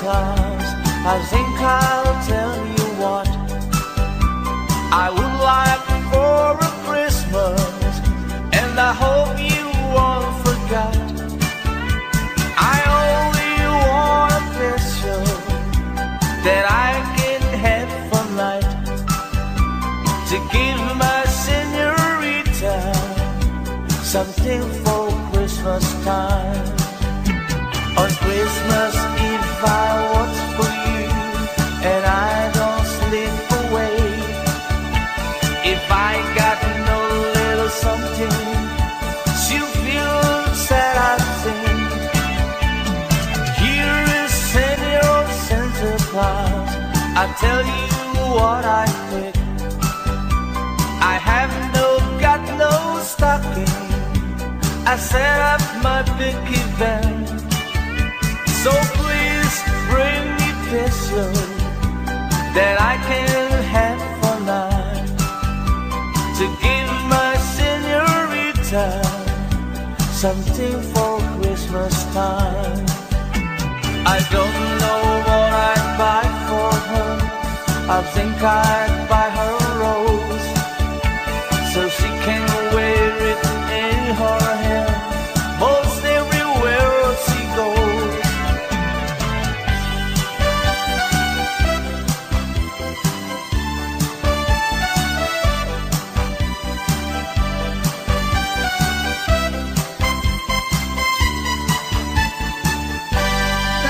Claus, I think I'll tell you what I would like for a Christmas, and I hope you won't forget. I only want a picture that I can have for night, to give my señorita something for Christmas time. On Christmas Eve I watch for you, and I don't sleep away. If I got no little something, she'll feel sad, I think. Here is Senor Santa Claus, I tell you what I think. I have got no stocking, I set up my big event. So please bring me picture that I can have for night, to give my señorita something for Christmas time. I don't know what I'd buy for her. I think I'd buy her a rose, so she can wear it in her hair most everywhere she goes.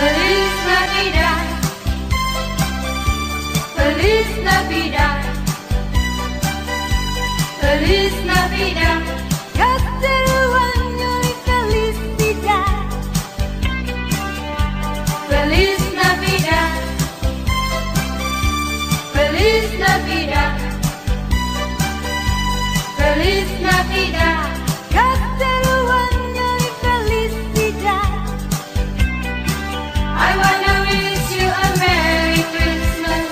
Feliz Navidad, Feliz Navidad, Feliz Navidad, Castello año y felicidad. Feliz Navidad, Feliz Navidad, Feliz Navidad, Castello año y felicidad. I wanna wish you a Merry Christmas.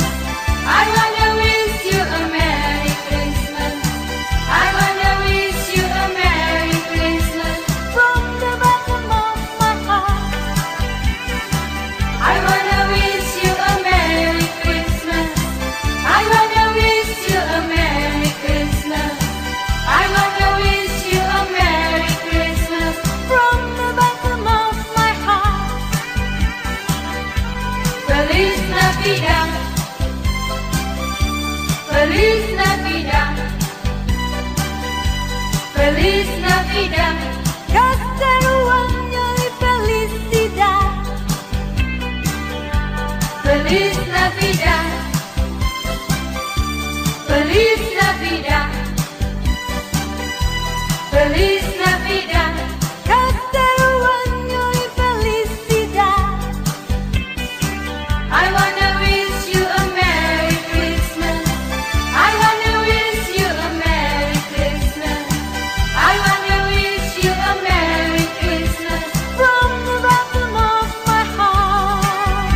I wanna wish you a Merry Christmas. I wanna wish you a Merry Christmas from the bottom of my heart. I wanna wish you a Merry Christmas. I wanna wish you a Merry Christmas. I wanna wish you a Merry Christmas from the bottom of my heart. Feliz Navidad, Feliz Navidad, Feliz Navidad, Castello año y felicidad. Feliz Navidad, Feliz Navidad, Feliz Navidad, Castello año y felicidad. I wanna wish you a Merry Christmas. I wanna wish you a Merry Christmas. I wanna wish you a Merry Christmas from the bottom of my heart.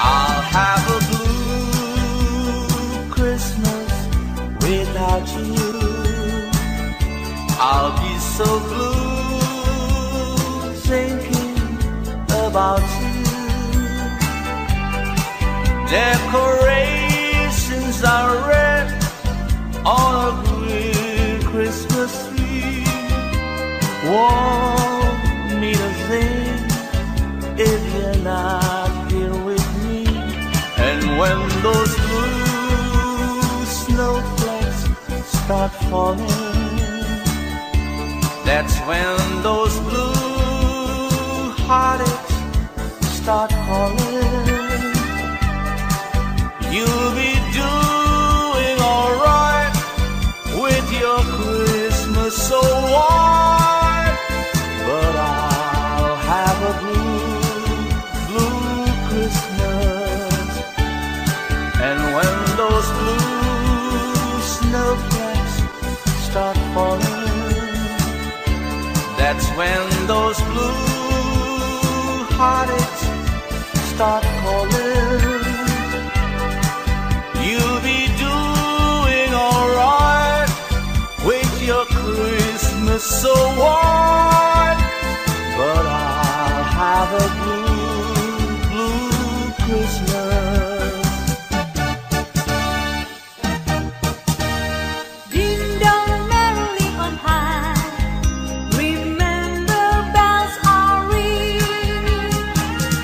I'll have a blue Christmas without you. I'll be so blue thinking about you. Decorations are red on a green Christmas tree. Won't mean a thing if you're not here with me. And when those blue snowflakes start falling, that's when those blue heartaches start calling. You'll be doing alright with your Christmas so white, but I'll have a blue Christmas. And when those blue snowflakes start falling, that's when those blue heartaches start calling. You'll be doing alright so warm, but I'll have a blue, blue Christmas. Ding dong merrily on high, remember bells are ringing.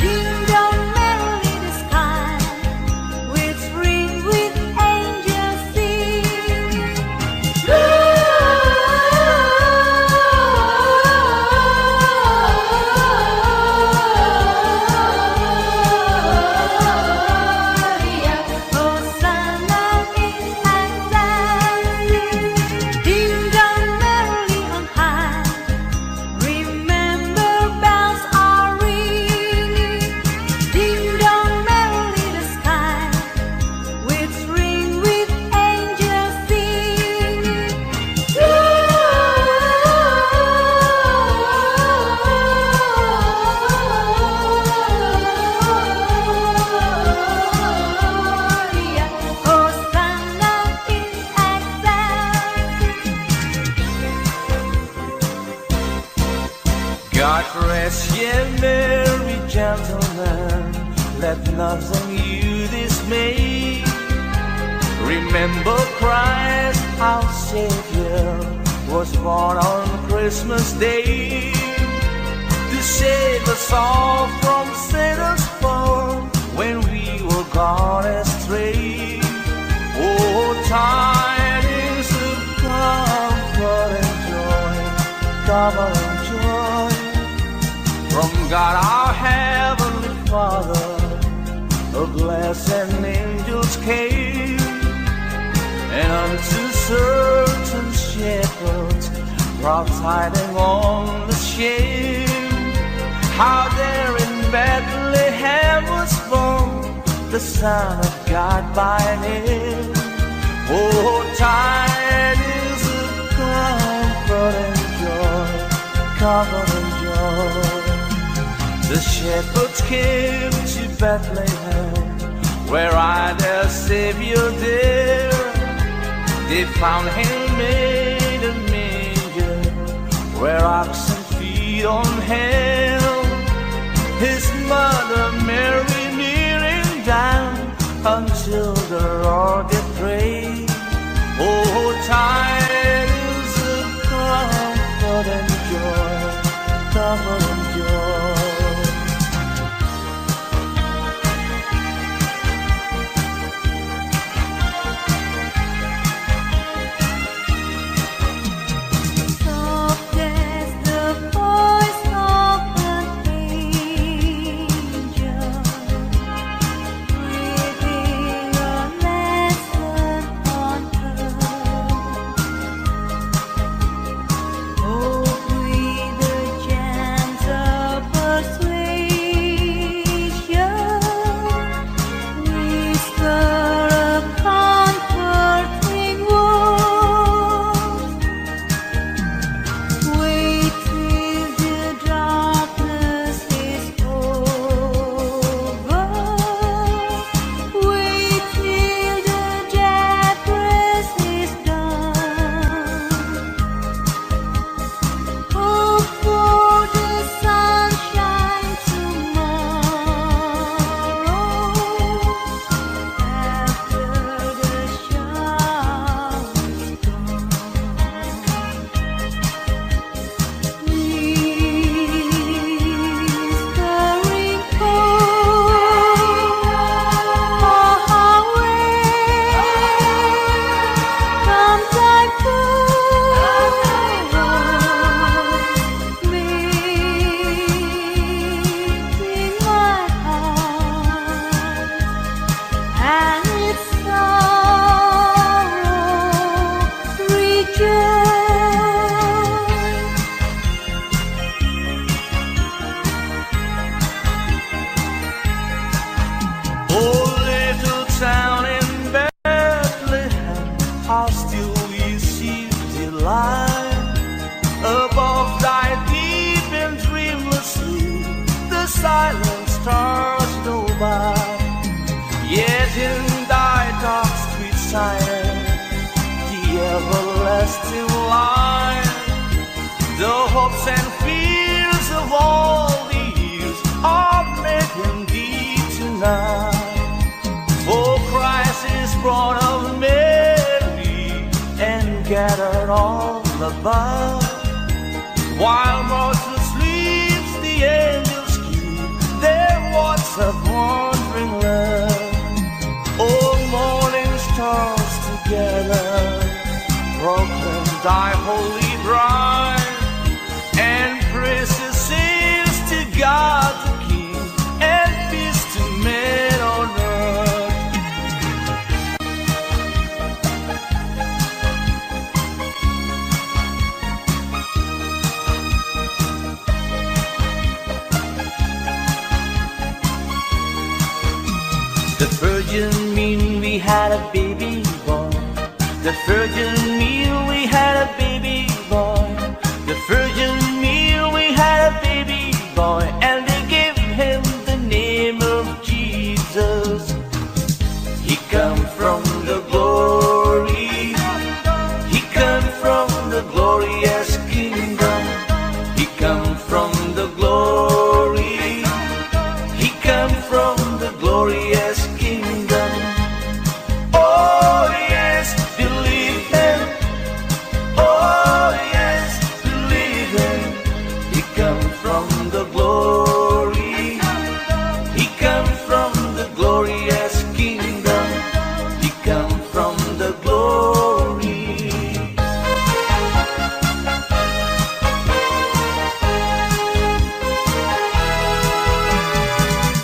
Ding dong merrily the sky, which ring with angels singing. God rest ye merry gentlemen, let nothing you dismay. Remember Christ our Savior was born on Christmas Day to save us all from sinners' fall when we were gone astray. Oh, tidings of comfort and joy, comfort and joy from God our Heavenly Father, a blessed angels came, and unto certain shepherds brought tidings on the shame, how there in Bethlehem was born the Son of God by name. Oh, tidings of comfort and joy, comfort and joy. The shepherds came to Bethlehem, where I their Savior dear. They found him made a manger, where oxen feed on hell. His mother Mary kneeling down until the Lord did pray. Oh, tidings of comfort and joy, comfort and joy. all above. While mortal sleeps, the angels keep their watch of wandering love. Oh, morning stars together, proclaim thy holy bride, and praises sings to God the King, and peace to men on earth. The virgin mean we had a baby boy. The virgin meal we had a baby boy. The virgin meal we had a baby boy, and they gave him the name of Jesus. He come from the glory. He come from the glorious kingdom. He come from the glory. He come from the glorious kingdom. Oh yes, believe him. Oh yes, believe him. He come from the glory. He come from the glorious kingdom. He come from the glory.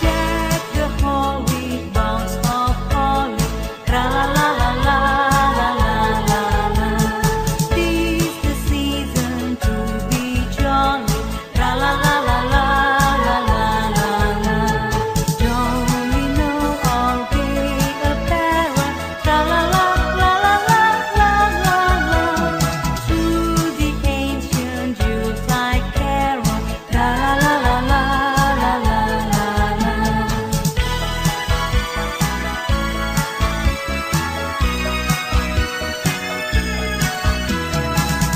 Deck the hall with boughs of holly, tra la la la la la la la la. This the season to be jolly, tra la la la la la la la la. Don't we know all gay apparel, tra la la la la la la la la. Through the ancient Yuletide carol, tra la la la la la la la.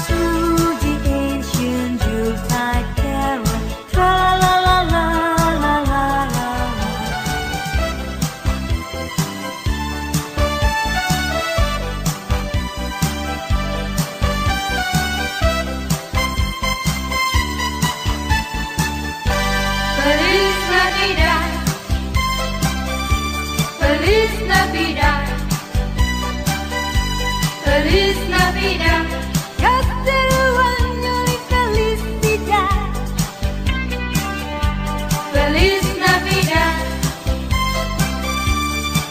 Through the ancient Yuletide carol, tra la la la la la la la. Feliz Navidad, Feliz Navidad, Feliz Navidad, Castello y felicidad. Feliz Navidad,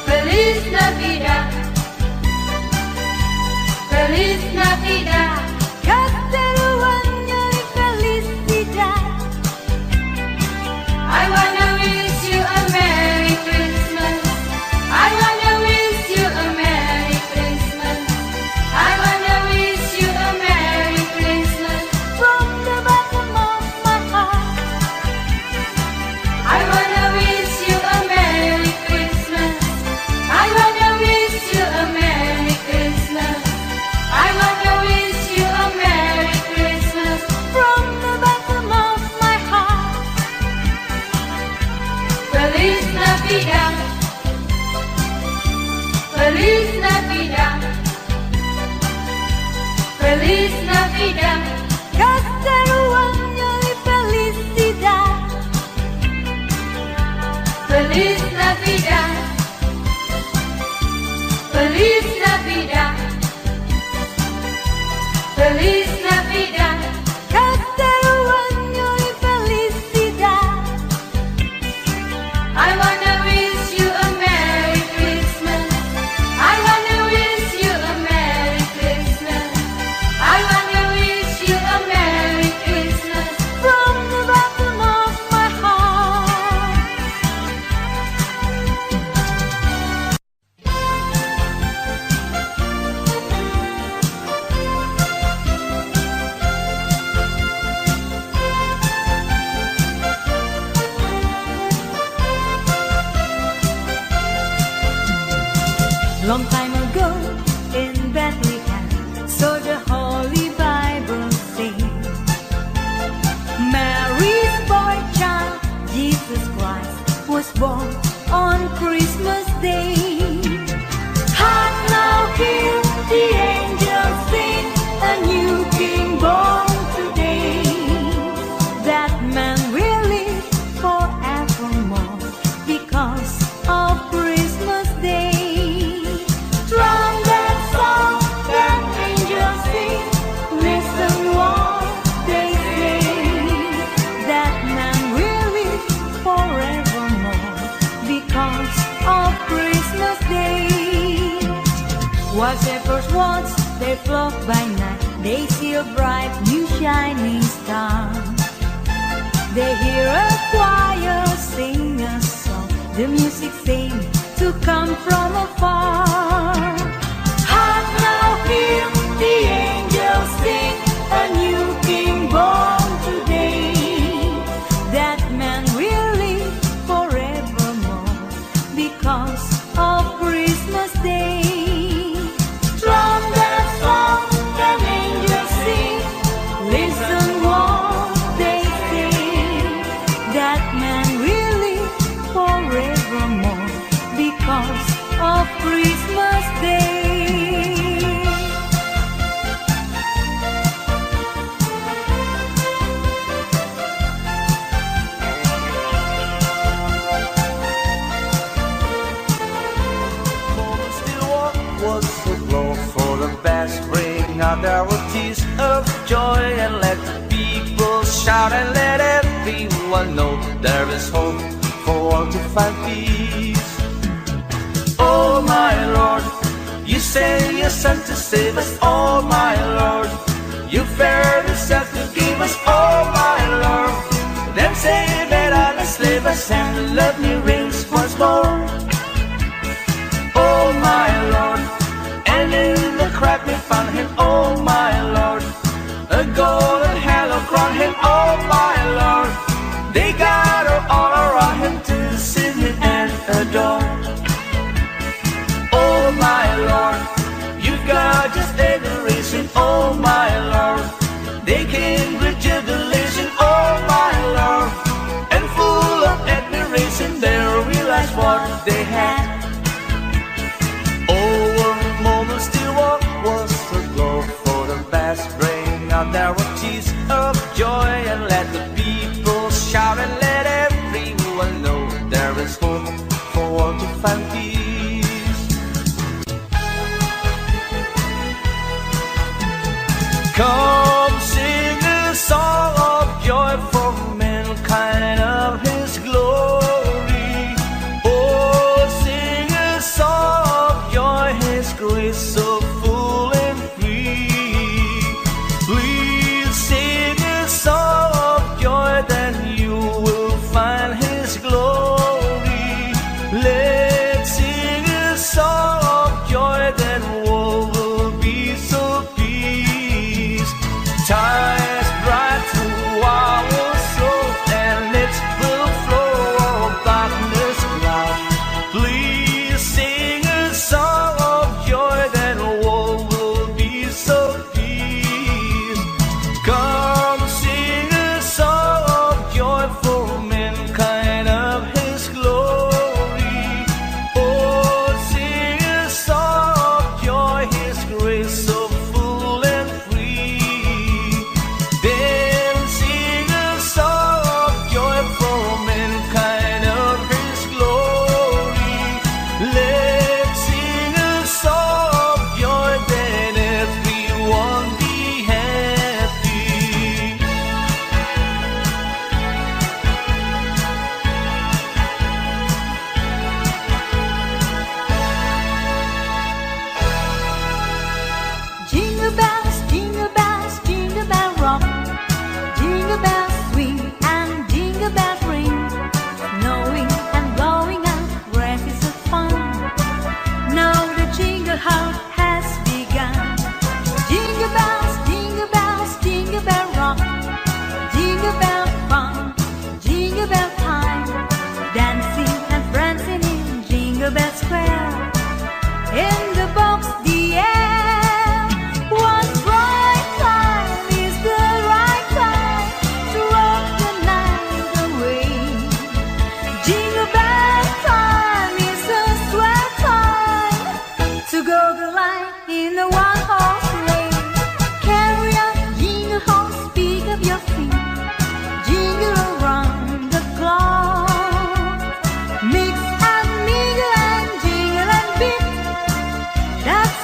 Feliz Navidad, Feliz Navidad, Castello y felicidad. I wanna wish you a Merry Christmas. I wanna wish you a Merry Christmas. I wanna wish you a Merry Christmas from the bottom of my heart. I wanna wish you a Merry Christmas. I wanna wish you a Merry Christmas. I wanna wish you a Merry Christmas from the bottom of my heart. Feliz Navidad, Feliz Navidad, Feliz Navidad, Castello y felicidad. Feliz Navidad, Feliz Navidad, Feliz Navidad, Castello y felicidad. I wanna wish you a Merry Christmas. I wanna wish you a Merry Christmas. I wanna wish you a Merry Christmas from the bottom of my heart. Long time ago in Bethlehem, so the Holy Bible sings, Mary's boy child, Jesus Christ, was born on Christmas Day. Hark now, hear the angels sing a new of Christmas Day. While shepherds watch, they flock by night, they see a bright new shining star. They hear a choir sing a song, the music seems to come from afar. Hark now, hear the angels sing, a new king born today. That man will live forevermore because of Christmas Day. From that song that angels sing, listen what they say. That man will live forevermore because of Christmas Day. Was so low for the best, bring out their tears of joy and let the people shout and let everyone know there is hope for all to find peace. Oh my Lord, you send your Son to save us. Oh my Lord, you fared yourself to give us. Oh my Lord, them say that I'll enslave us and love me reigns once more. Oh my Lord, and in the crack we found him. Oh my Lord, a golden halo crown him. Oh my Lord, they gather all around him to sing him and adore. Oh my Lord, you've got just adoration. Oh my Lord, they came with jubilation. Oh my Lord, and full of admiration they realized what they had. Was a glow for the best, bring out their tears of joy and let the people shout and let everyone know there is hope for all to find peace. Come sing a song of joy for mankind of his glory. Oh, sing a song of joy, his grace so full and free. Please sing a song of joy, then you will find his glory. Let's sing a song of joy, then all will be so peace. Time is bright to our soul, and it will flow of darkness cloud. Please sing a song of joy, then all will be so peace. Come sing a song of joy for mankind of his glory. Oh, sing a song of joy, his grace so full and free. Then sing a song of joy for mankind of his glory. Let's sing a song of joy, then everyone be happy. Jingle bells, jingle bells, jingle bell rock. Jingle bells swing and jingle bells ring. Snowing and blowing out races of fun. Now the jingle hop has begun. Jingle bells, jingle bells, jingle bell rock. Jingle bell fun, jingle bell time. Dancing and prancing in Jingle Bell Square. In the box, the air. One bright time is the right time to rock the night away. Jingle bell time is a swell time to go the line in a one-horse sleigh. Carry on, jingle horse, pick up your feet. Jingle around the clock. Mix and mingle and jingle and beat. That's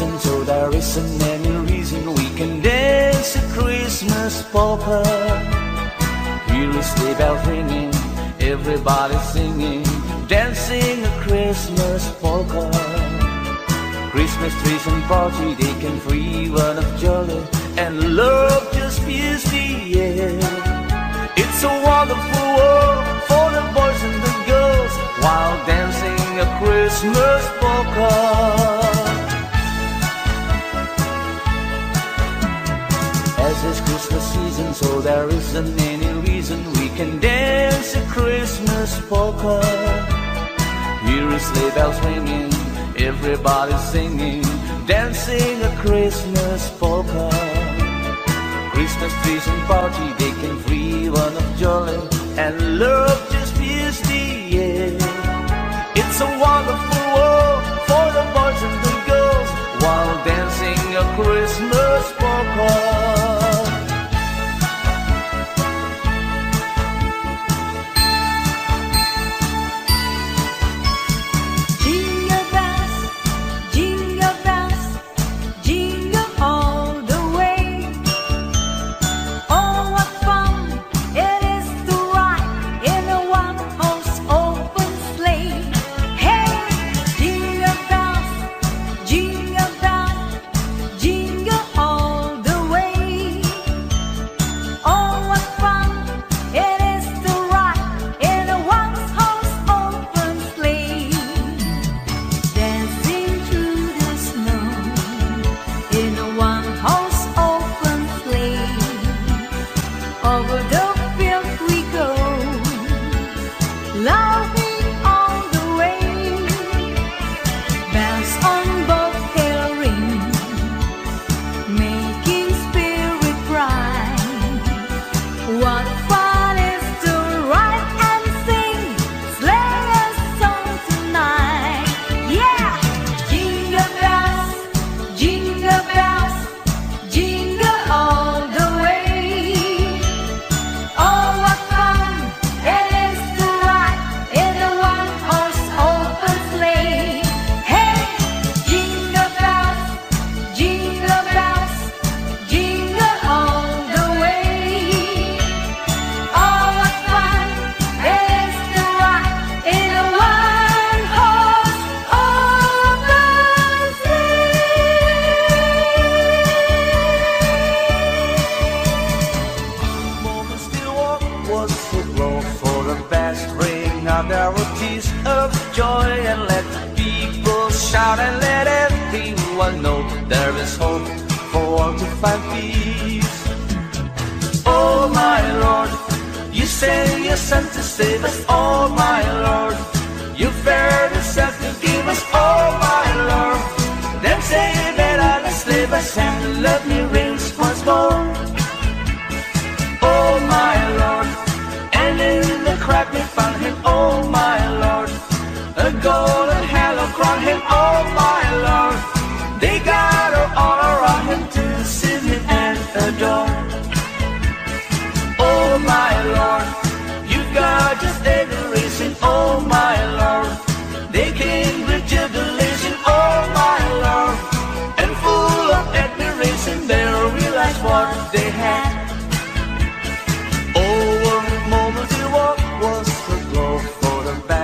season, so there isn't any reason we can dance a Christmas polka. Hear a sleigh bells ringing, everybody singing, dancing a Christmas polka. Christmas trees and party, they can free one of jolly, and love just fills the air. It's a wonderful world for the boys and the girls while dancing a Christmas polka. As it's Christmas season, so there isn't any reason we can dance a Christmas polka. Hear a sleigh bells ringing, everybody singing, dancing a Christmas polka. Christmas trees and party, they can free one of jolly, and love just fills the air. It's a wonderful world for the boys and the girls while dancing a Christmas polka. Over moments you walk was the glow for the back.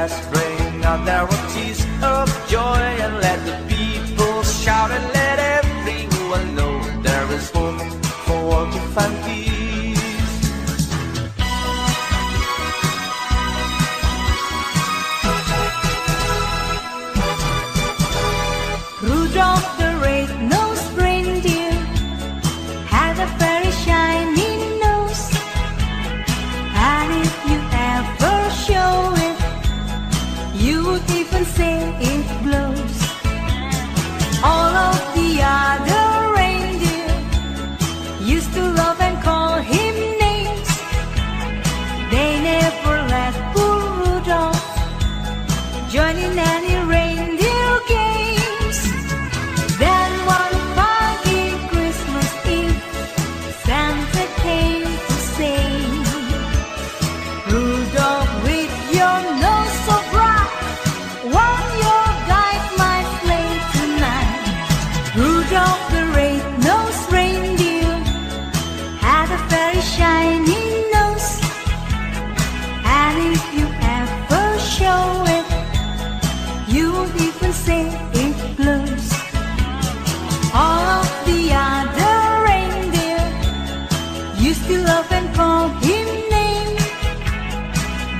often call him name.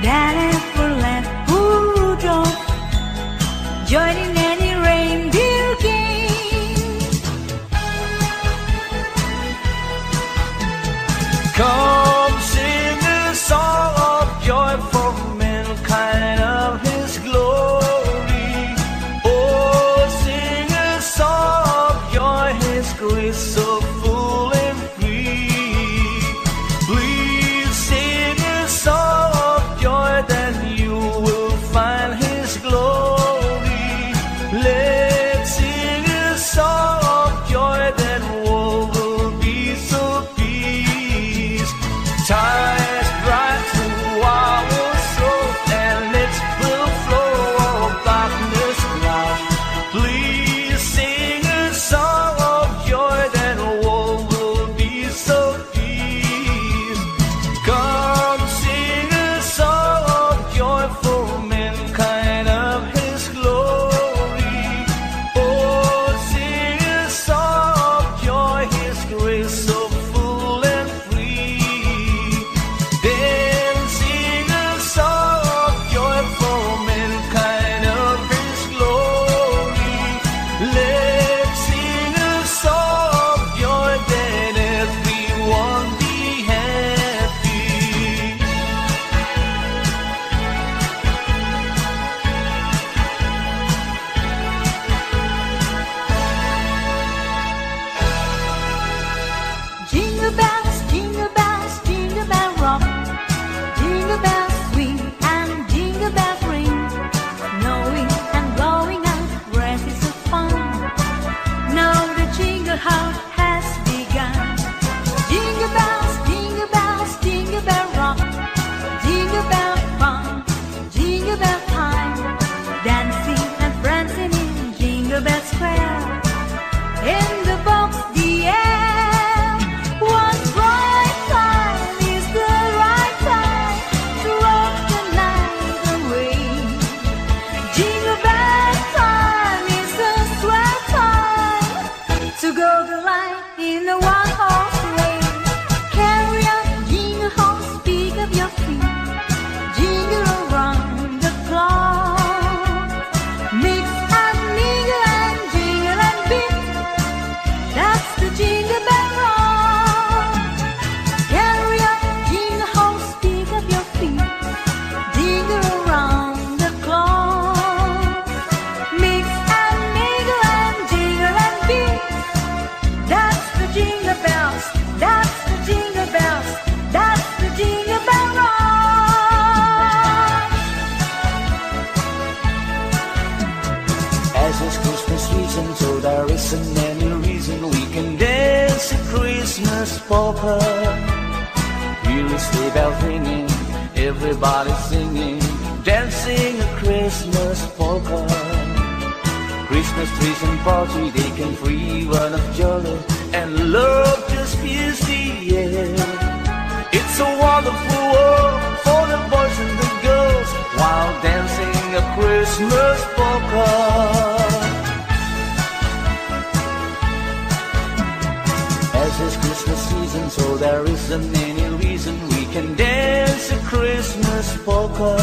That effortless Rudolph, joining any reindeer game. Come sing a song of joy for mankind of His glory. Oh, sing a song of joy, His grace so full and free. Please sing a song of joy, then you will find His glory. Let's sing a song of joy, then all will be so peace. Tides bright to our soul, and its will flow of darkness cloud. Please sing a song of joy, then all will be so peace. Come sing a song of joy for mankind of His glory. Oh, sing a song of joy, His grace so full and free. Then sing a song of joy for mankind of His glory. Let's sing a song of joy, then everyone be happy. Jingle bells, jingle bells, jingle bell rock. Jingle bells swing and jingle bells ring. Knowing and blowing out breaths of fun. Now the jingle hop has begun. Jingle bells, jingle bells, jingle bell rock. Jingle bell fun, jingle bell time. Dancing and prancing in Jingle Bell Square. In the box, the air. One bright time is the right time to rock the night away. Jingle bell time is the swell time to go the line in a one-horse race. Carry on, jingle horse, pick up your feet. Jingle around the clock. Mix and mingle and jingle and beat. That's the jingle bell rock. Carry on, jingle horse, pick up your feet. Jingle around the clock. Mix and mingle and jingle and beat. That's the jingle bells. That's the jingle bells. That's the jingle bell rock. As it's Christmas season, so there isn't any reason we can dance a Christmas polka. Hear the sleigh bells ringing, everybody singing, dancing a Christmas polka. Christmas trees and party, they can free one of jolly, and love just fills the air. It's a wonderful world for the boys and the girls while dancing a Christmas polka. As it's Christmas season, so there isn't any reason we can dance a Christmas polka.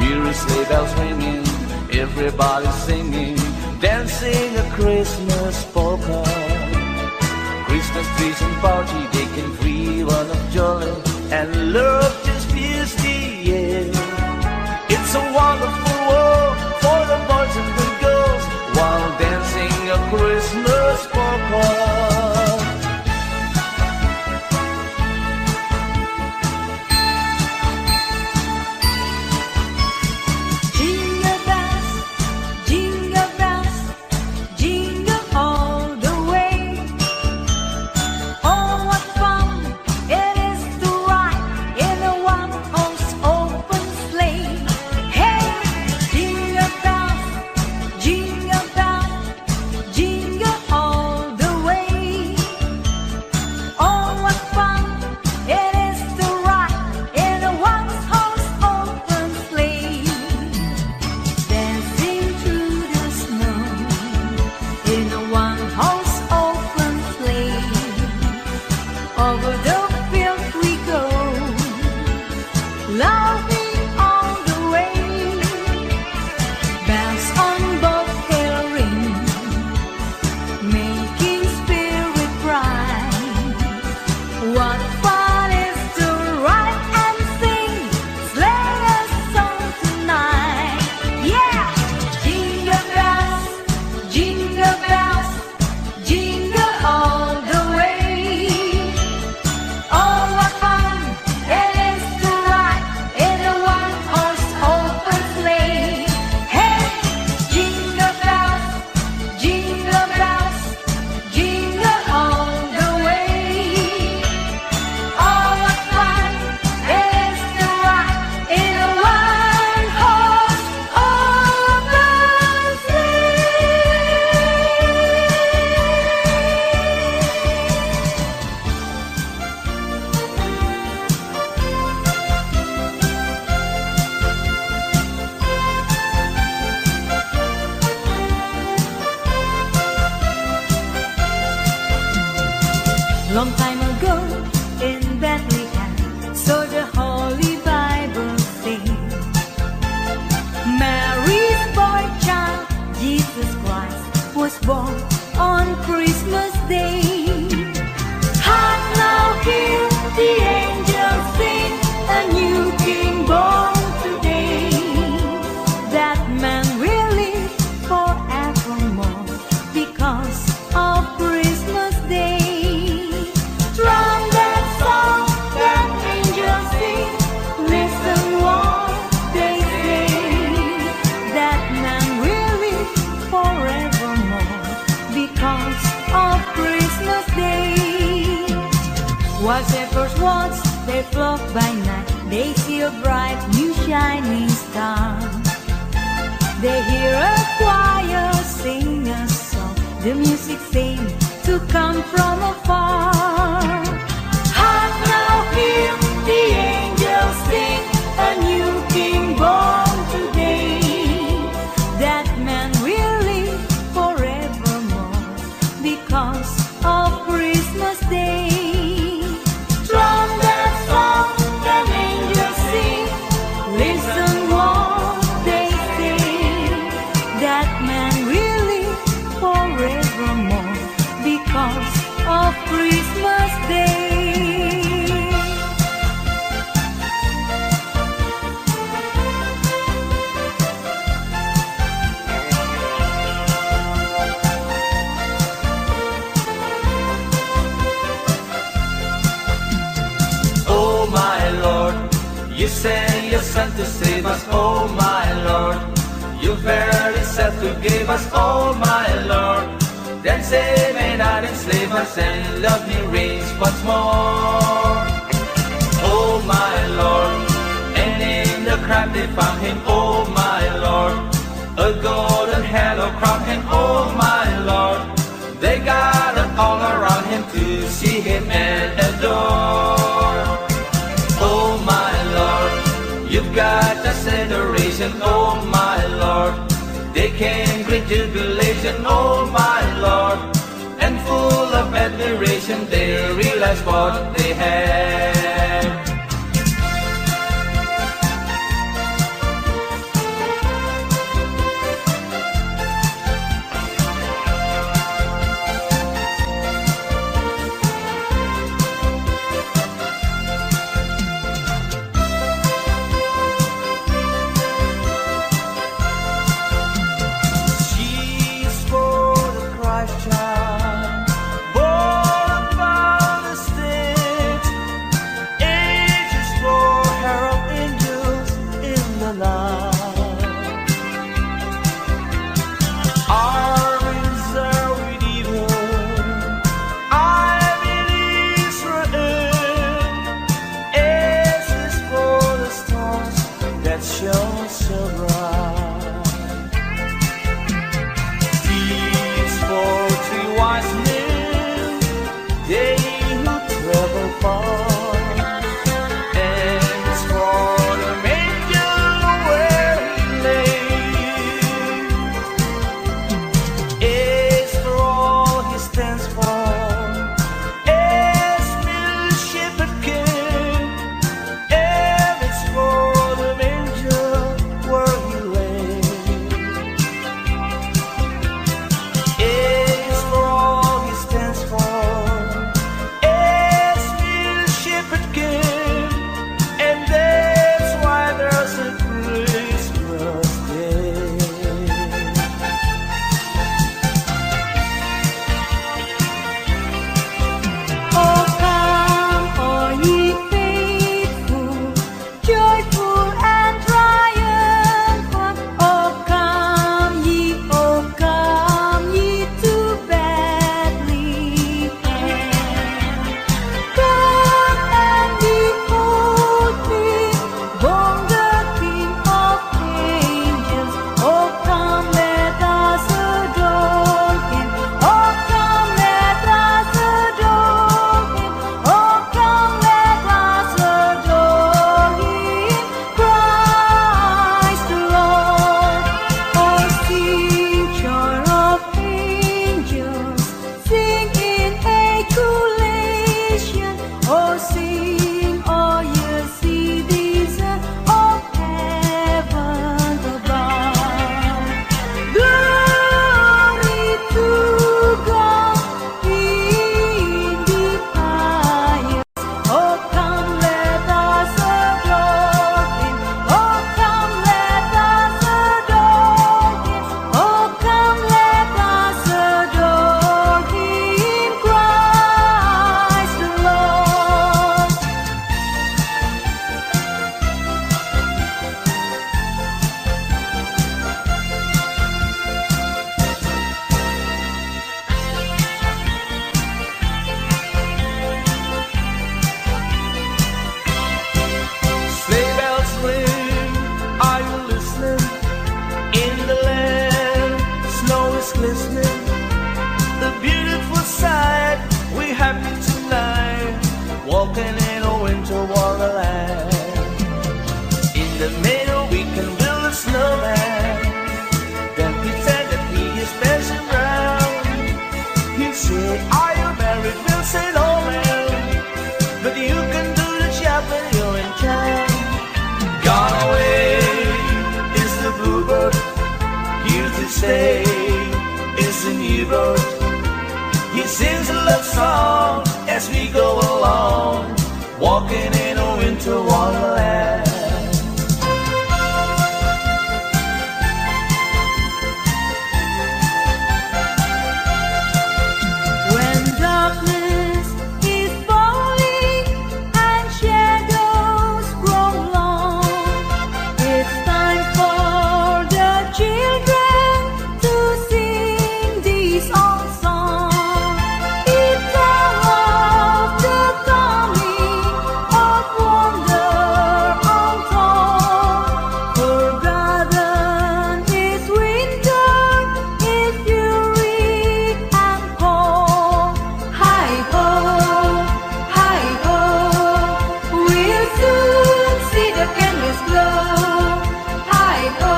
Hear the sleigh bells ringing, everybody singing, dancing a Christmas polka. Christmas trees and party, they can free one of jolly, and love just fills the air. It's a wonderful world for the boys and the girls while dancing a Christmas polka. Jingle bells, jingle all the way. Oh, what fun it is to ride in Long time ago in Bethlehem, so the Holy Bible sings, Mary's boy child, Jesus Christ, was born on Christmas Day. Hark now, hear the angels sing, a new King born today. That man will live forevermore because of Christmas Day. From that song that angels sing, listen what they say. That man will live forevermore because of Christmas Day. While shepherds watch, they flock by night, they see a bright new shining star. They hear a choir sing a song, the music seems to come from afar. Hark now, hear the angels sing, a new King born today. That man will live forevermore because of Christmas Day. From that song that angels sing, listen what they say. That man will live forevermore because of Christmas Day. Oh my Lord, you sent your Son to save us. Oh my Lord, you very self to give us. Oh my Lord, then save and not enslave us, and love me reigns once more. Oh my Lord, and in the crowd they found him. Oh my Lord, a golden halo crowned him. Oh my Lord, they gathered all around him to see him and adore. Oh my Lord, you've got this adoration. Oh my Lord, they came great jubilation. Oh my Lord, and full of admiration, they realized what they had. She's for the Christ child, born upon the stage. walking in a winter wonderland. In the middle we can build a snowman, then pretend that he is Benson Brown. He'll say, are you married? We'll say no, man, but you can do the job when you're in town. Gone away is the bluebird, here to stay is the new bird. He sings a love song as we go along, walking in a winter wonderland. When darkness is falling and shadows grow long, it's time for the children to sing this old song. It's all of the coming of wonder untold. Forgotten is winter if you read and cold. Hi ho, we'll soon see the candles glow. Hi ho,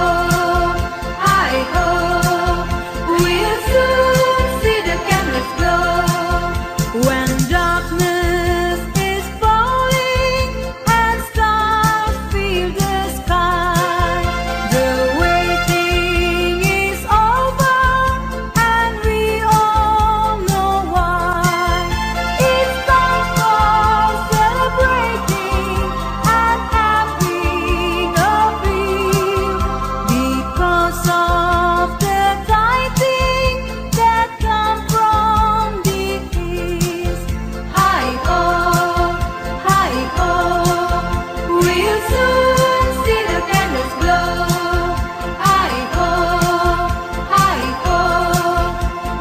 we'll soon see the candles glow. When darkness is falling and stars fill the sky, the waiting is over and we all know why. It's time for celebrating and having a feel because of the tidings that come from the east. Hi ho, we'll soon see the candles glow. Hi ho,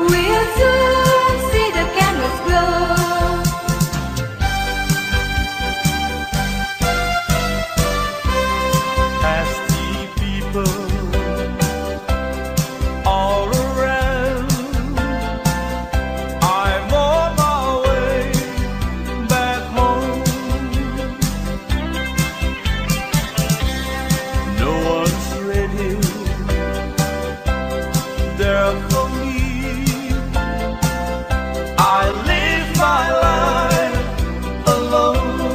we'll soon see the candles glow. Past the people all around, I'm on my way back home. No one's ready there for me. I live my life alone.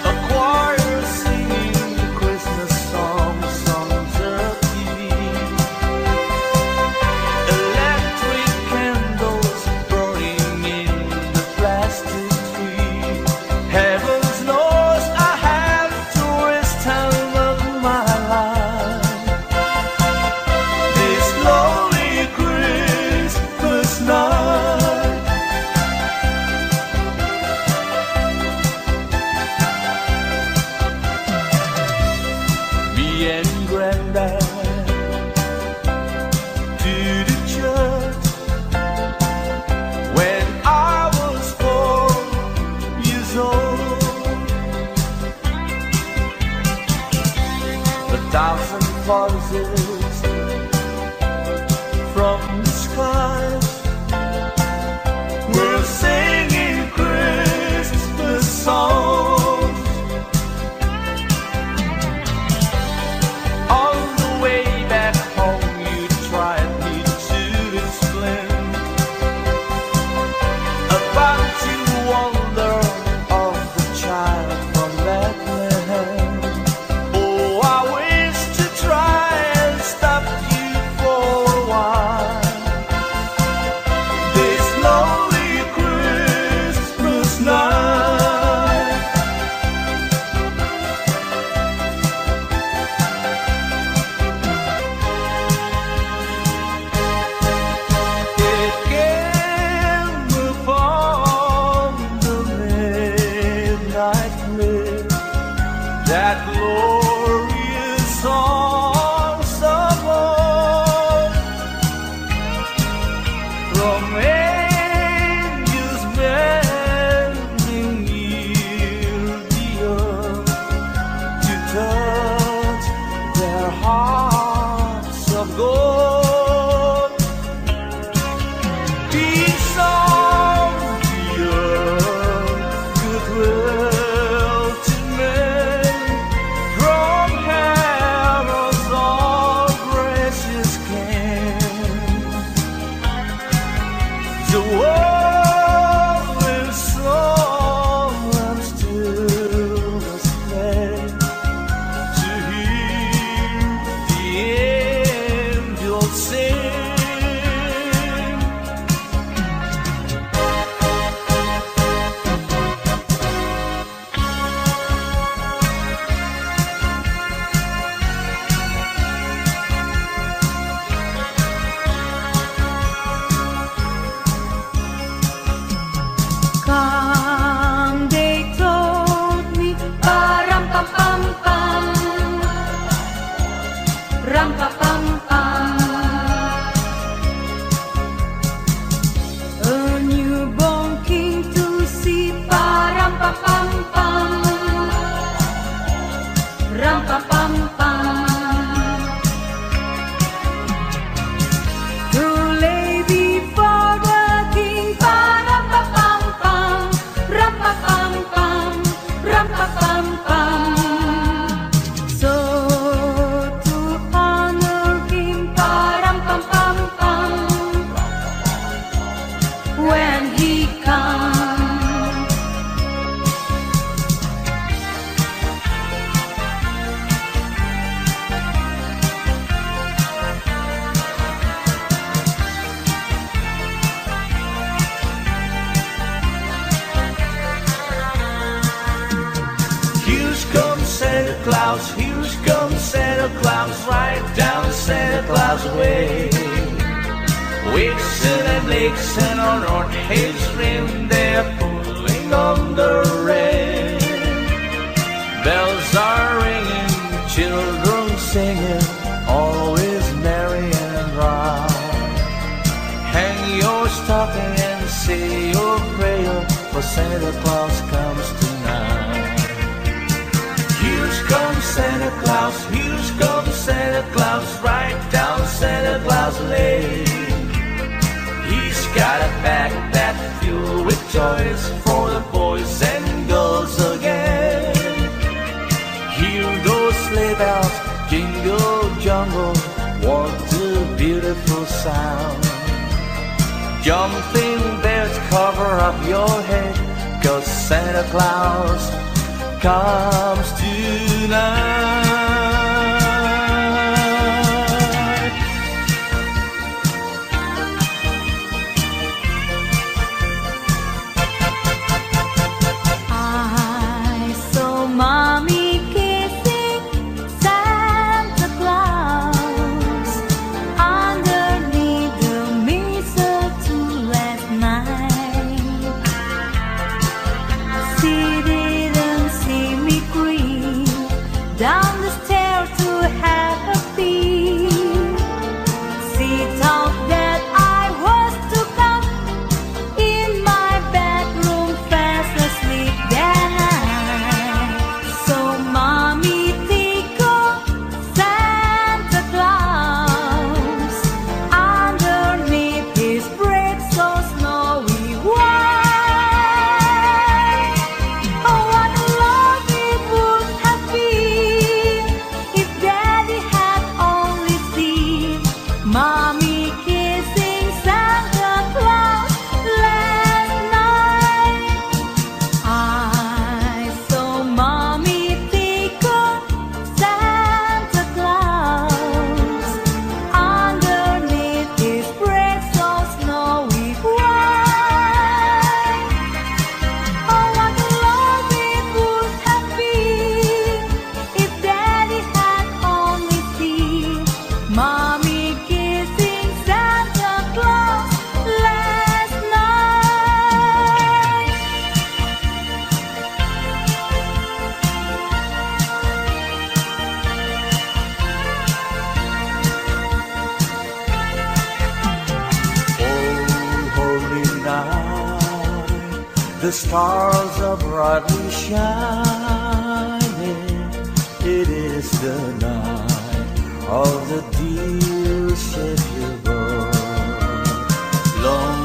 A choir singing Christmas songs on the TV. Electric candles burning in the plastic tree. Heaven knows I have to waste time of my life. This lonely Christmas night. Me and Granddad to the church when I was 4 years old. A thousand voices from the skies were singing Christmas songs. On the way back home, you tried me to explain about the wonder of the child from Medley. Oh, I wish to try and stop you for a while. Come, they told me, ram pam pam pam, ram pam pam pam. A newborn king to see, ram pam pam pam, ram pam pam pam. To lay before the king, ram pam pam pam, ram pam pam pam, ram pam pam pam. So to honor him, ram pam pam pam, when he comes. Here's come Santa Claus, here's come Santa Claus, right down Santa Claus way. Vixen and Vixen on North Hills Rim, they're pulling on the rain. Bells are ringing, children singing, always merry and dry. Hang your stocking and say your prayer, for Santa Claus comes tonight. Here's come Santa Claus, here's come Santa Claus, right down Santa Claus Lane. He's got a backpack filled with toys for the boys and girls again. Hear those sleigh bells jingle jungle, what a beautiful sound. Jumping bears cover up your head, 'cause Santa Claus comes tonight. I saw Mommy kissing Santa Claus underneath the mistletoe last night. She didn't see me creep down the stairs to have a peek. She thought that I was to come in my bedroom fast asleep that night. So Mommy tickled Santa Claus underneath his bread so snowy white. Oh, what a love it would have been if Daddy had only seen Mommy kissing Santa Claus last night. I saw Mommy tickle Santa Claus underneath his bread so snowy white. Oh, what a love it would have been if Daddy had only seen Mommy kissing Santa Claus last night. Oh, holy night, the stars are brightly shining. It is the night of the dear Savior born. Long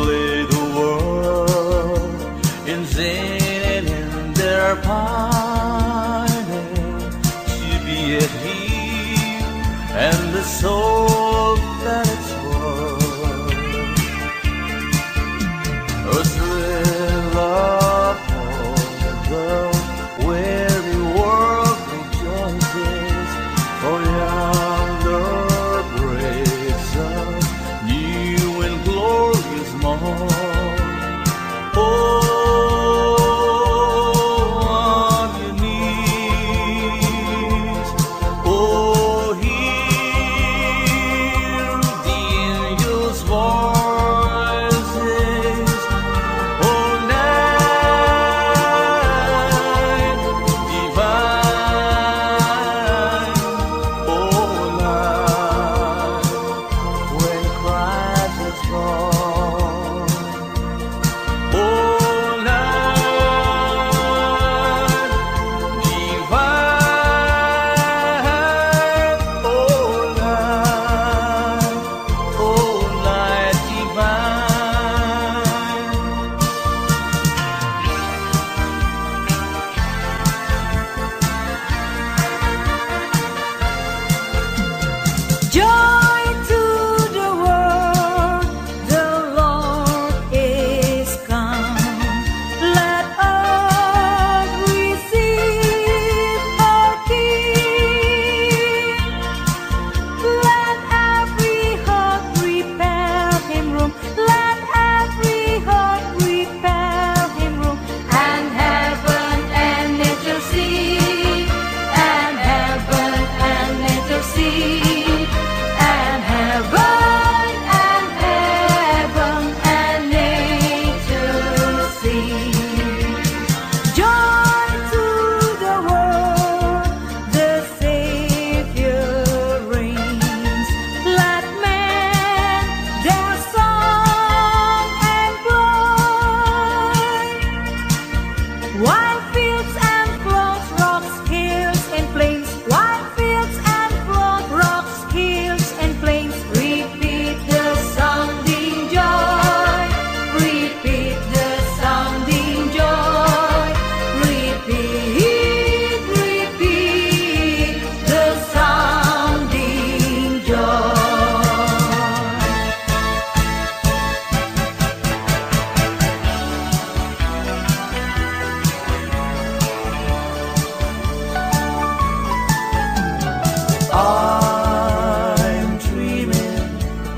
lay the world in sin and in their pining, to be at Him and the soul that it's worth. A thrill of hope, the weary world rejoices, for yonder breaks a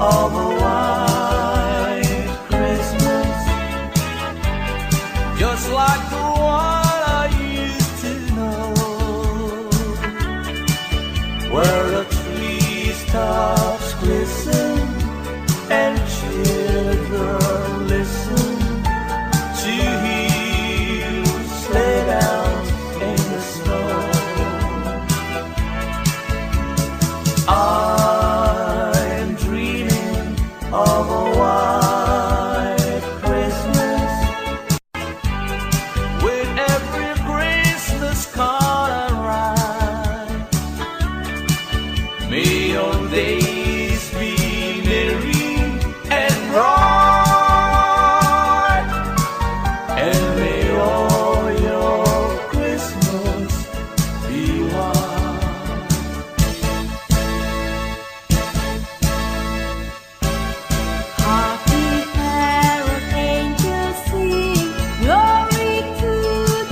of a white Christmas, just like the one I used to know, where the treetops glisten and children listen to hear sleigh bells in the snow. I'm dreaming of a white Christmas, with every Christmas card I write. May your days be merry and bright, and may all your Christmas be white. Happy carol angels sing, glory to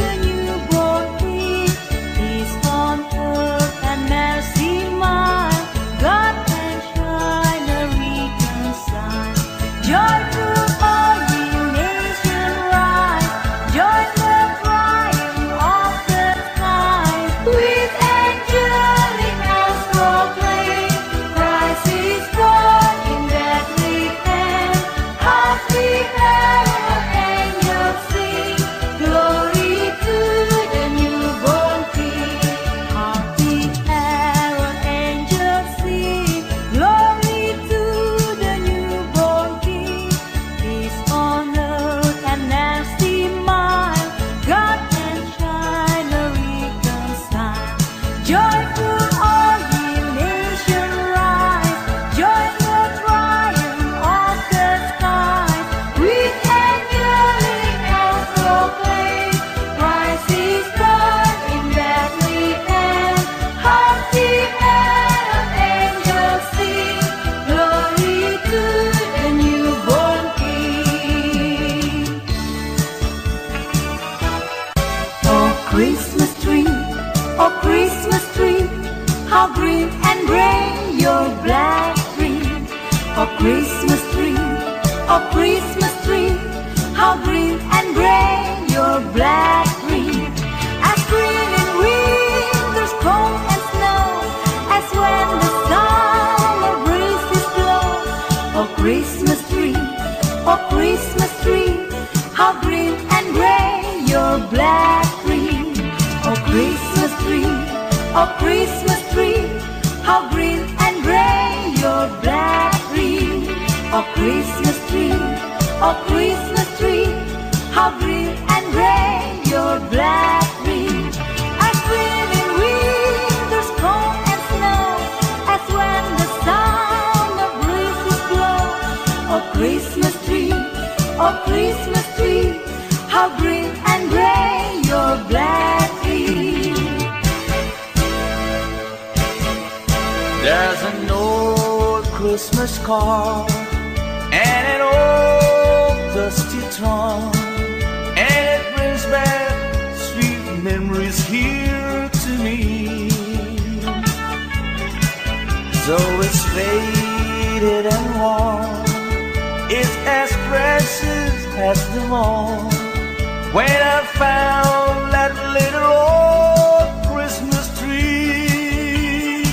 the newborn King. Peace on earth and mercy mild, God and shine a reconcile. Joyful all ye nations rise, join the triumph of the skies. With angelic bells proclaim, Christ is born in Bethlehem. Happy carol angels sing, glory to the newborn King. Happy carol angels sing, glory to the newborn King. Peace on earth and mercy mild, God and shine a reconcile. Joyful all ye nations rise, join the triumph of the skies. With angelic bells proclaim, Christ is born in Bethlehem. Happy carol angels sing, glory to the newborn King. Oh Christmas tree, how green and gray your black green. Oh Christmas tree, how green and gray your black green. As green in winter's cold and snow, as when the summer breezes blow. Oh Christmas tree, how green and gray your black green. Oh Christmas tree, how green and gray your black green. Oh Christmas tree, how green and gray your black green. As green in winter's cold and snow, as when the summer breezes blow. Oh Christmas tree, how green and gray your black green. There's an old Christmas card and an old dusty trunk, and it brings back sweet memories here to me. Though it's faded and worn, it's as precious as the morn. When I found that little old Christmas tree,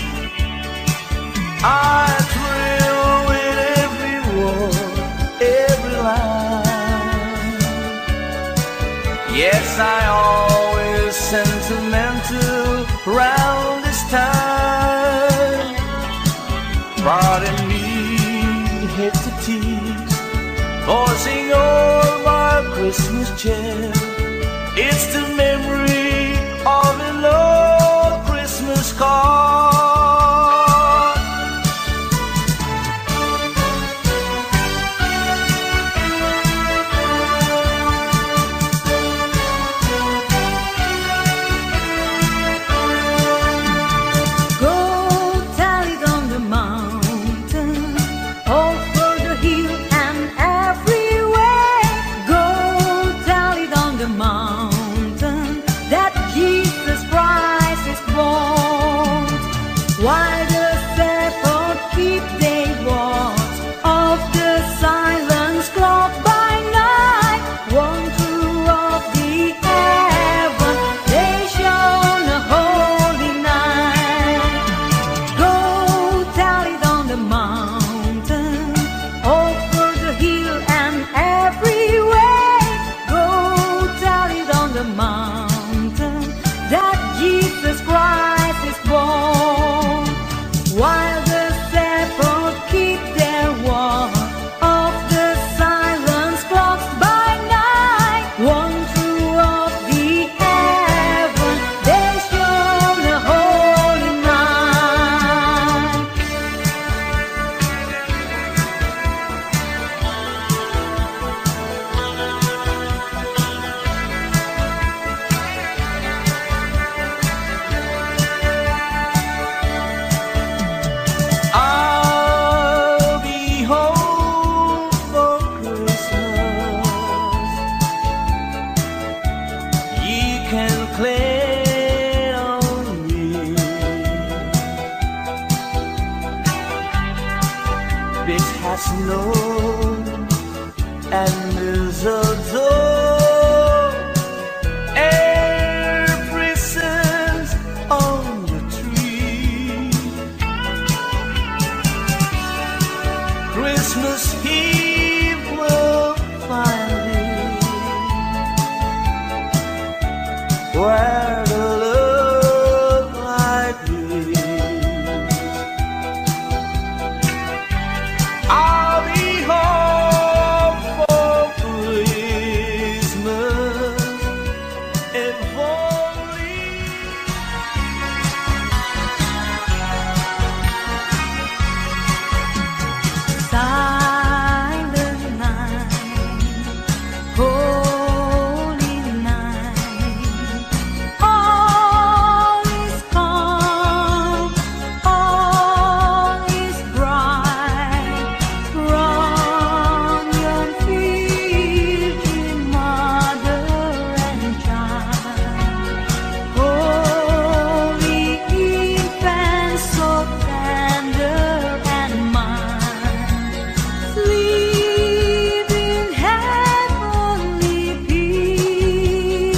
I thrill with every word, every line. Yes, I always sentimental round this time. Pardon me, hit the tease, voicing all my Christmas cheer. It's the memory of an old Christmas card. Go tell it on the mountain, over the hill and everywhere. Go tell it on the mountain that Jesus Christ is born. has snow and mistletoe. Air bristles on the tree. Christmas Eve will find me where the love light is. I'll be home for Christmas if only. Silent night, holy night, all is calm, all is bright. Round yon field, dear mother and child, holy infant, so tender and mild, sleep in heavenly peace,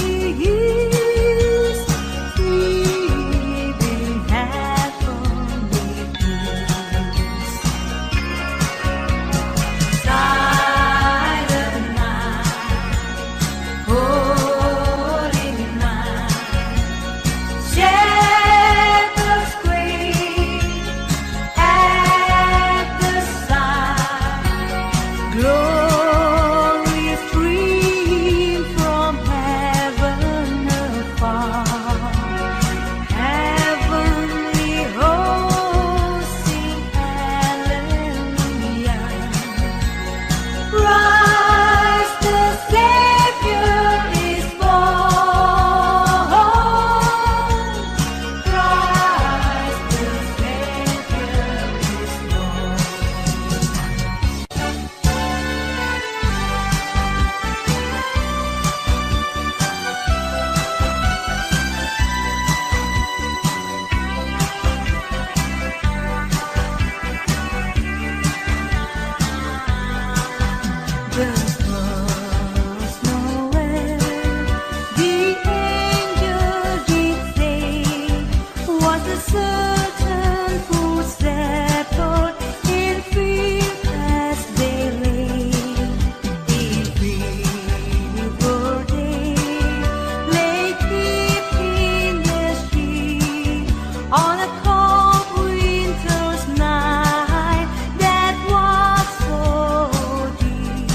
sleep in heavenly peace. Silent night, holy night, shepherds quake at the sight, glory stream from heaven afar, heavenly hosts sing hallelujah. Christ the Savior is born. Christ the Savior is born. The first Noel, the angel did say, was a certain food settled in fields as they lay. In river they lay deep in the sea, on a cold winter's night that was so deep.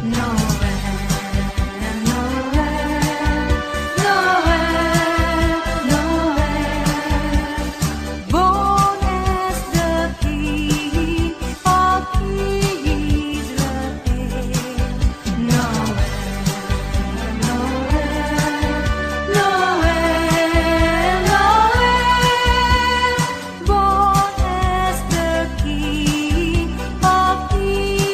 Noel, Noel, Noel, born as the King of Israel. Noel, Noel, Noel, born as the King of Israel.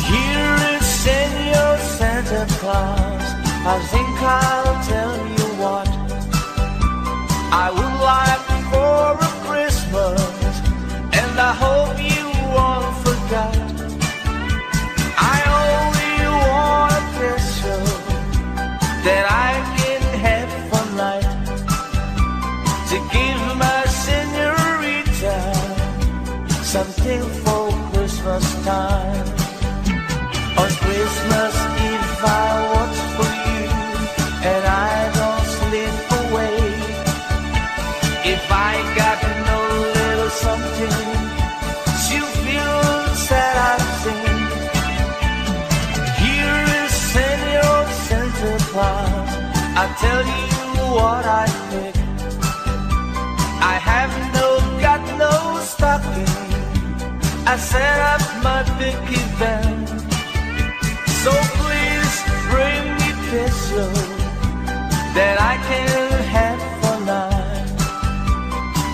Here is Senor Santa Claus. I think I'll tell you what I would like for a Christmas, and I hope you won't forget. I only want a picture that I can have for night to give my senorita something for Christmas time. On Christmas Eve I watch for you, and I don't slip away. If I got no little something, she'll feel sad I sing. Here is Senor Santa Claus. I tell you what I think. I have got no stocking. I set up my big event. so that I can have for night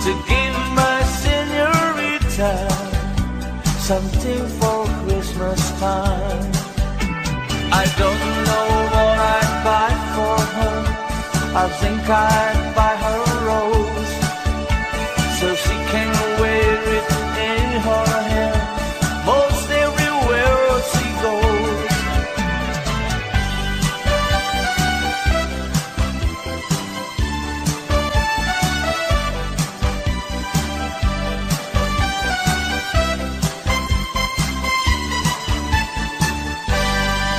to give my señorita something for Christmas time. I don't know what I'd buy for her. I think I'd buy her a rose so she can wear it in her hair most everywhere she goes.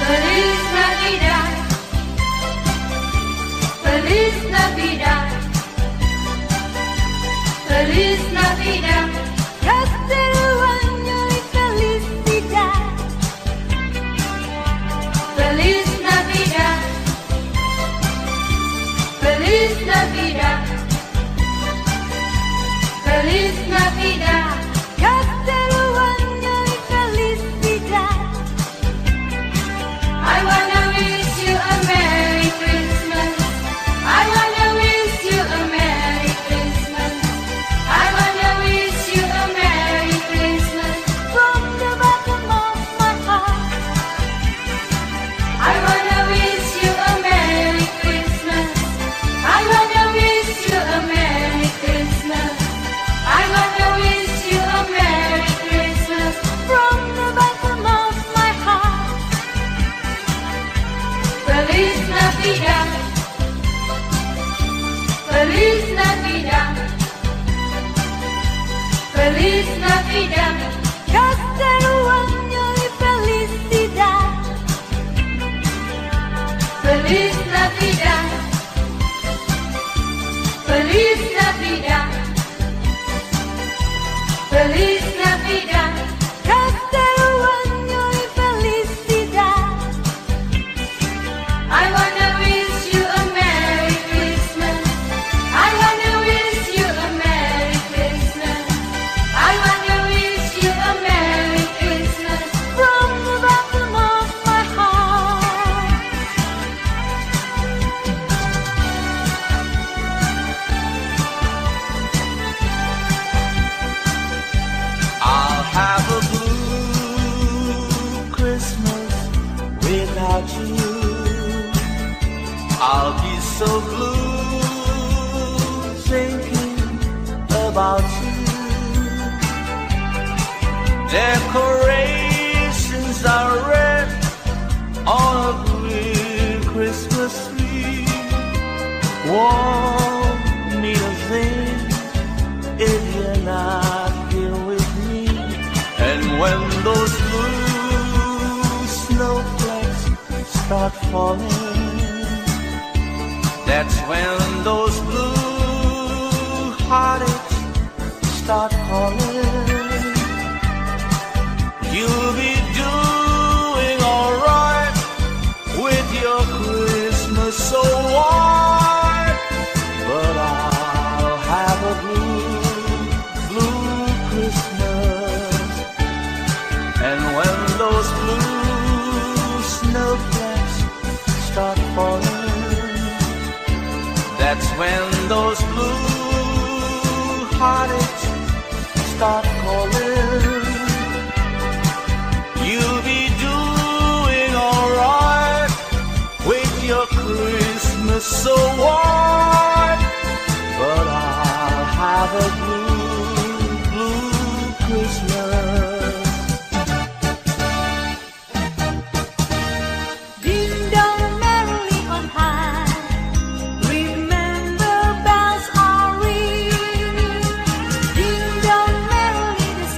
Feliz Navidad, Feliz Navidad, Feliz Navidad, próspero año y felicidad. Feliz Navidad, Feliz Navidad, Feliz Navidad, próspero año y felicidad. I wanna wish you a Merry Christmas. I wanna wish you a Merry Christmas. I wanna wish you a Merry Christmas from the bottom of my heart. I wanna wish you a Merry Christmas. I wanna wish you a Merry Christmas. I wanna wish you a Merry Christmas from the bottom of my heart. Feliz Navidad, Feliz Navidad, Feliz Navidad, próspero año y felicidad. Feliz Navidad, Feliz Navidad, Feliz Navidad, próspero año y felicidad. I wanna wish you a Merry Christmas. I wanna wish you a Merry Christmas. I wanna wish you a Merry Christmas from the bottom of my heart. I'll have a blue Christmas without you. I'll be so blue thinking about you. Decorations are red on a green Christmas tree. Won't need a thing if you're not here with me. And when those blue snowflakes start falling, that's when those blue heartaches start calling. You'll be doing alright with your Christmas so white, but I'll have a blue Christmas. And when those blue snowflakes start falling, that's when those blue heartaches start calling. You'll be doing alright with your Christmas so white, but I'll have a blue Christmas. Ding dong merrily on high, remember bells are ringing. Ding dong merrily the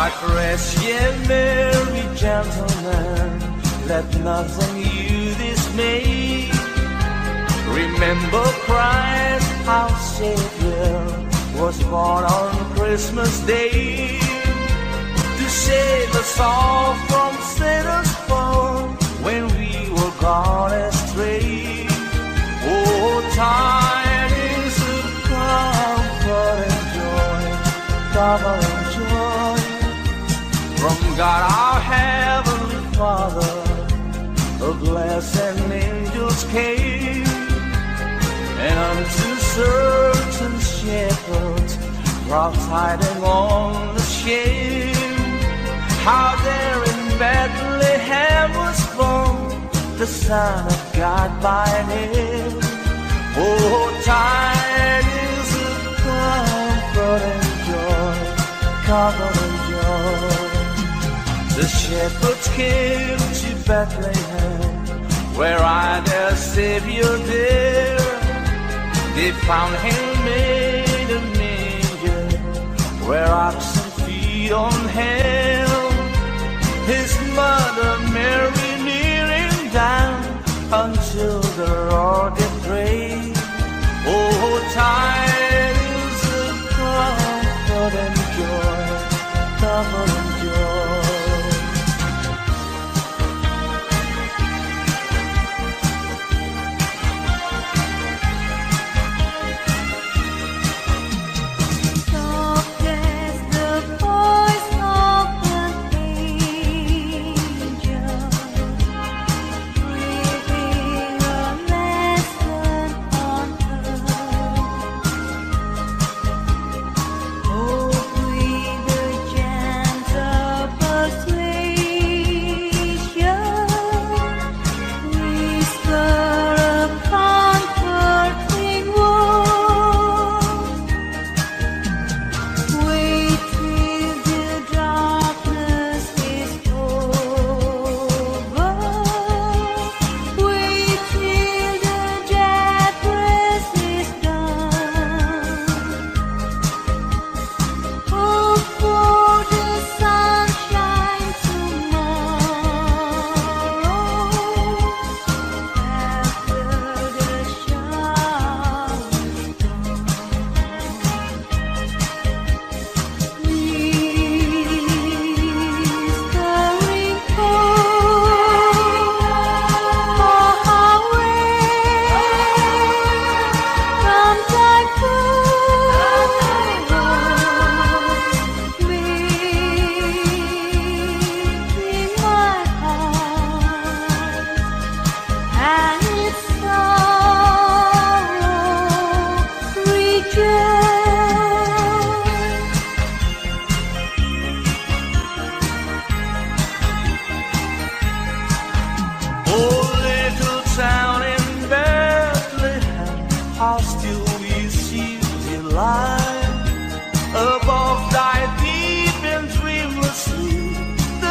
Like rest, ye merry gentlemen, let nothing you dismay. Remember Christ, our Savior, was born on Christmas Day to save us all from sinners' fall when we were gone astray. Oh, tidings of comfort and joy, comfort and joy, from God our Heavenly Father, a blessed angels came, and unto certain shepherds brought tidings on the shame, how there in Bethlehem was born the Son of God by name. Oh, tidings of comfort and joy, comfort and joy. The shepherds came to Bethlehem, where I their Savior dear. They found him made a manger, where oxen feed on him. His mother Mary kneeling down until the Lord did pray. Oh, tidings of comfort and joy, comfort and joy.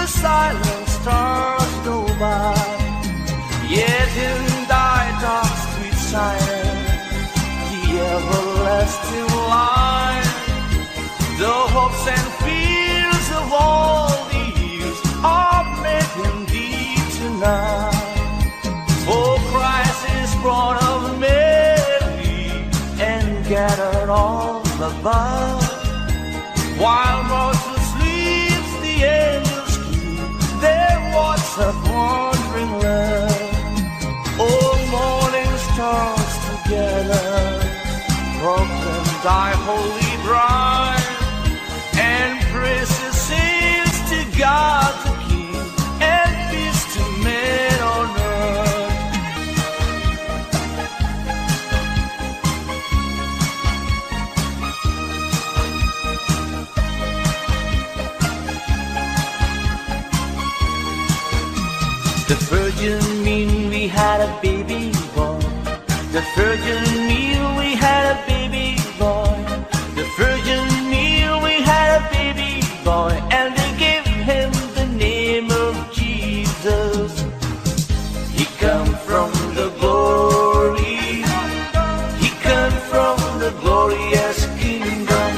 Silent stars go by, yet in thy dark street shine the everlasting light. The hopes and fears of all the years are met in thee tonight. For Christ is born of Mary and gathered all above, while mortal sleeps the angels their watch of wandering love. Oh, morning stars together proclaim thy holy bride, and praises sings to God the King, and peace to men on earth. The Virgin mean we had a baby boy. The Virgin mean we had a baby boy. The Virgin mean we had a baby boy, and they gave him the name of Jesus. He come from the glory. He come from the glorious kingdom.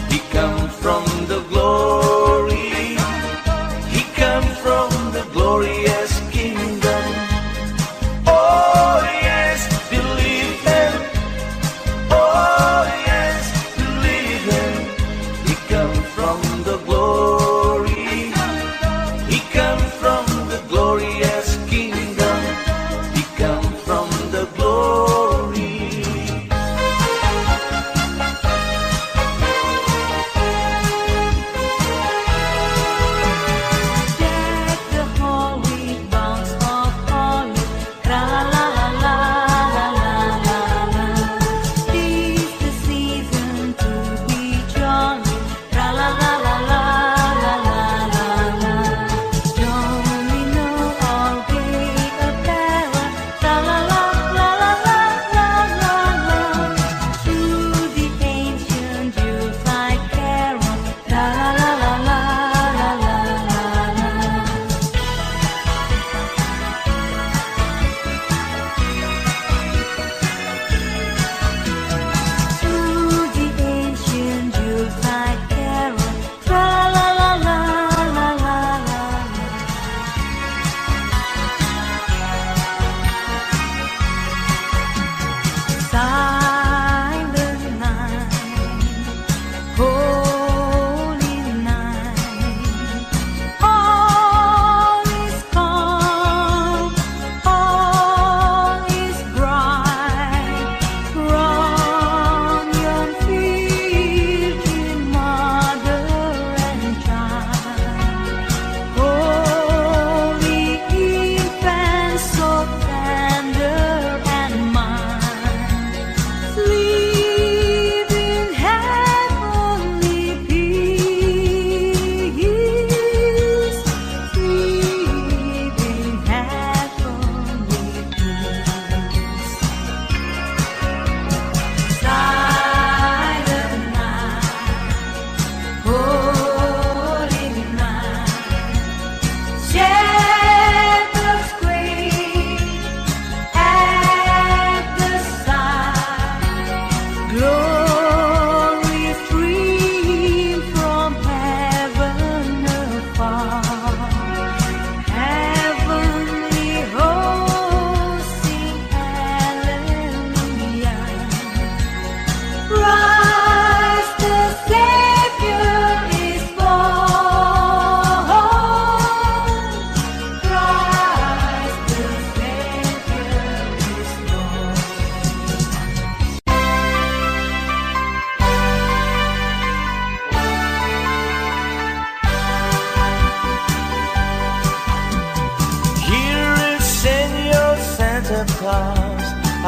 He come from the glory.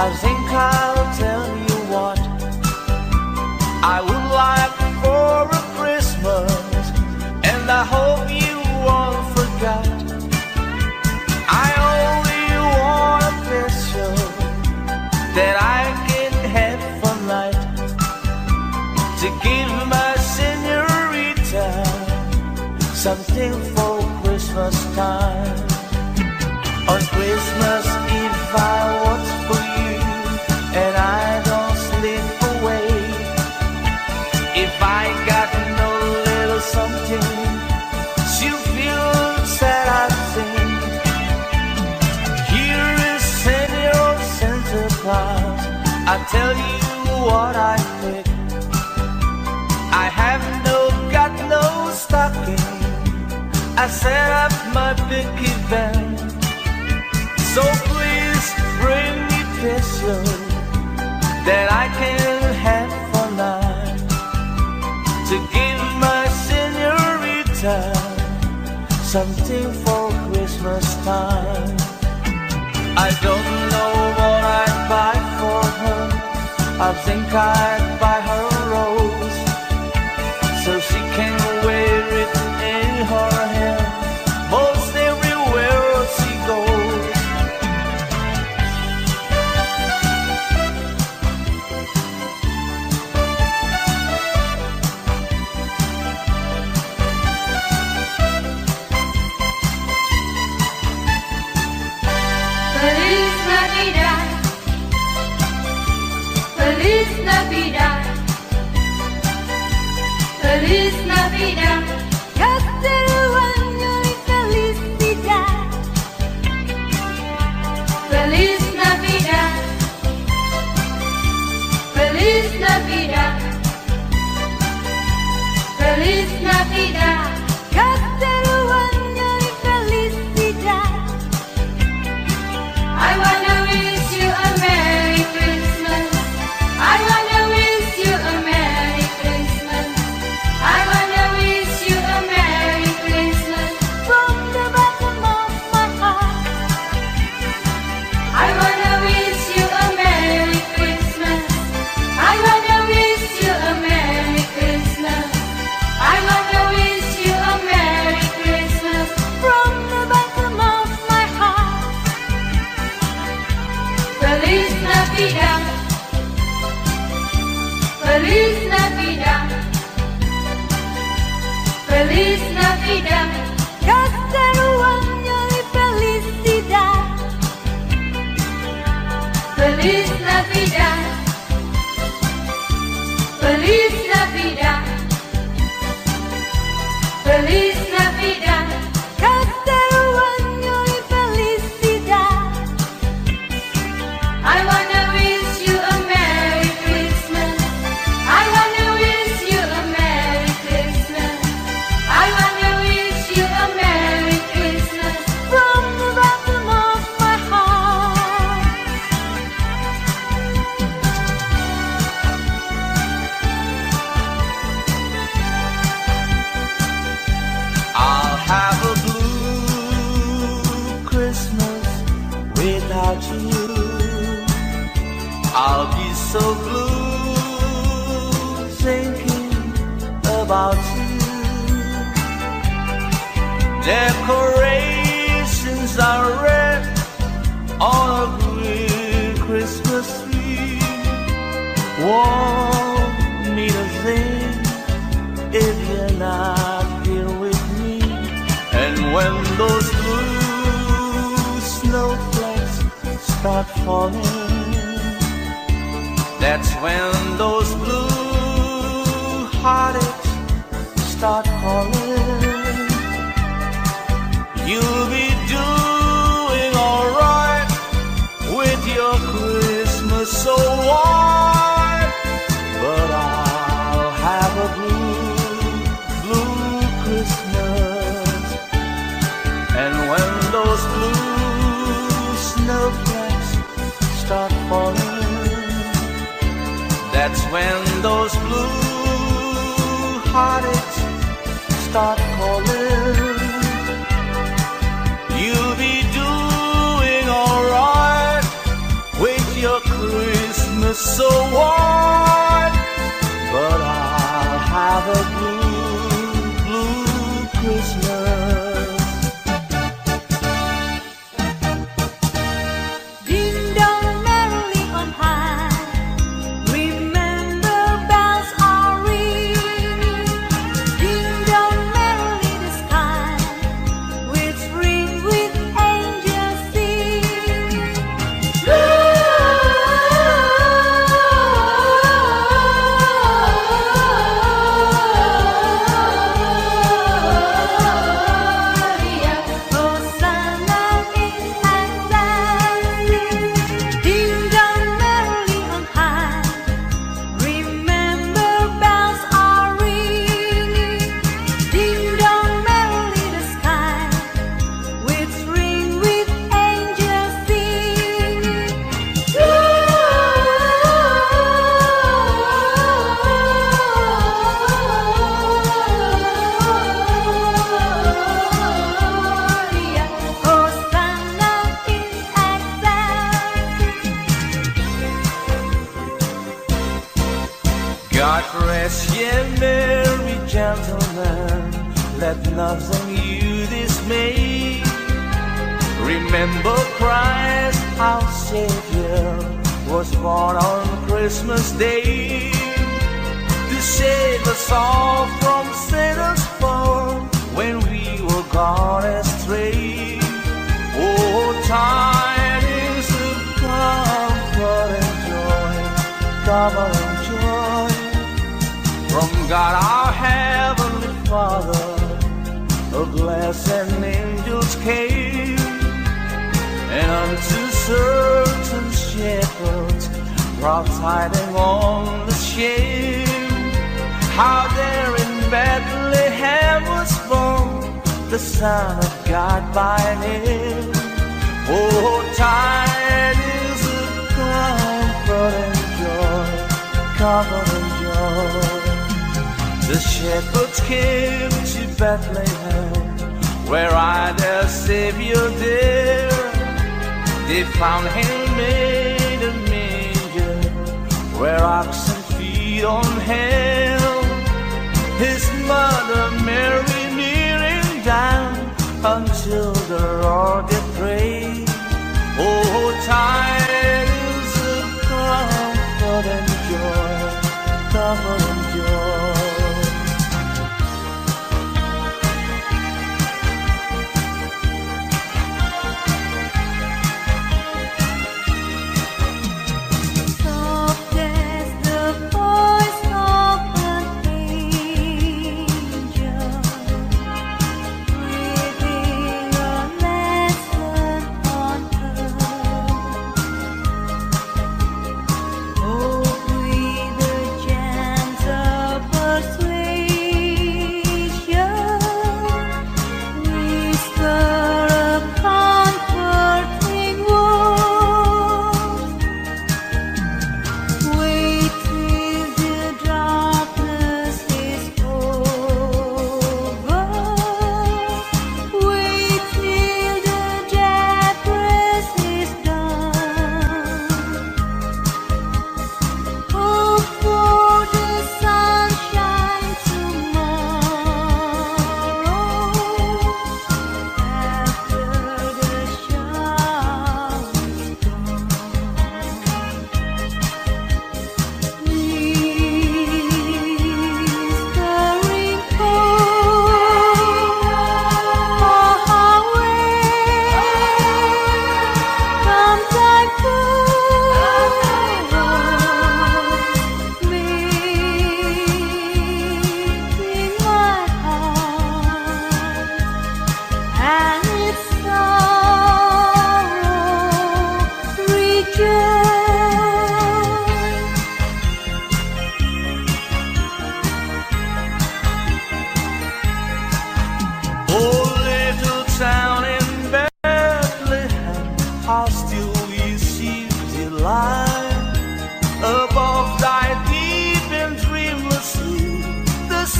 I think I'll tell you what I would like for a Christmas, and I hope you all forgot. I only want a picture that I can have for night, to give my señorita something for Christmas time. On Christmas Eve I watch for you, and I don't sleep away. If I got no little something, she'll feel sad, I think. Here is Senor Santa Claus, I tell you what I pick. I have got no stocking, I set up my big event. So please bring me pictures that I can have for night, to give my señorita something for Christmas time. I don't know what I'd buy for her. I think I'd buy her a rose, so she can wear it in her hair most everywhere she goes. Feliz Navidad, Feliz Navidad, Feliz Navidad, Castello año y felicidad. Feliz Navidad, Feliz Navidad, Feliz Navidad, Castello año y felicidad. I wanna wish you a Merry Christmas. I wanna wish you a Merry Christmas. I wanna wish you a Merry Christmas from the bottom of my heart. I wanna wish you a Merry Christmas. I wanna wish you a Merry Christmas. I wanna wish you a Merry Christmas from the bottom of my heart. Feliz Navidad, Feliz Navidad, Feliz Navidad, Castello año y felicidad. Feliz Navidad, Feliz Navidad, Feliz Navidad, Castello año y felicidad. I wanna wish you a Merry Christmas. I wanna wish you a Merry Christmas. I wanna wish you a Merry Christmas from the bottom of my heart. I'll have a blue Christmas without you. I'll be so blue thinking about you. Decorations are red on a green Christmas tree. Won't mean a thing if you're not here with me. And when those blue snowflakes start falling, that's when those blue heartaches start calling. You'll be doing alright with your Christmas so white, but I'll have a blue Christmas. And when those blue snowflakes start falling, that's when those blue heartaches start calling. You'll be doing alright with your is so warm, but I'll have a blue, blue Christmas. Ding dong merrily on high, remember bells are ringing. Ding dong merrily the sky, which ring with angels singing. God rest ye merry gentlemen, let nothing you dismay. Remember Christ our Savior was born on Christmas Day to save us all from sinners' fall when we were gone astray. Oh, tidings of comfort and joy, comfort and joy from God our Heavenly Father, a blessed angels came, and unto certain shepherds brought tidings on the shame, how there in Bethlehem was born the Son of God by name. Oh, tidings of comfort and joy, comfort and joy. The shepherds came to Bethlehem, where I their Savior dear. They found him made a manger, where oxen feed on hell. His mother Mary kneeling down until the Lord did pray. Oh, tidings of comfort and joy, comfort and joy.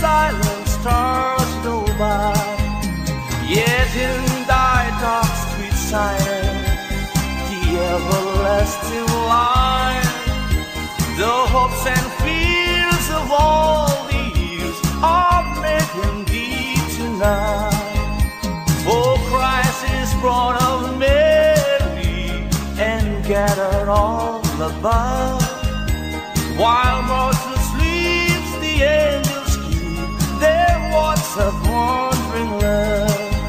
Silent stars go by, yet in thy dark street shine the everlasting light. above. While mortal sleeps, the angels keep their watch of wandering love.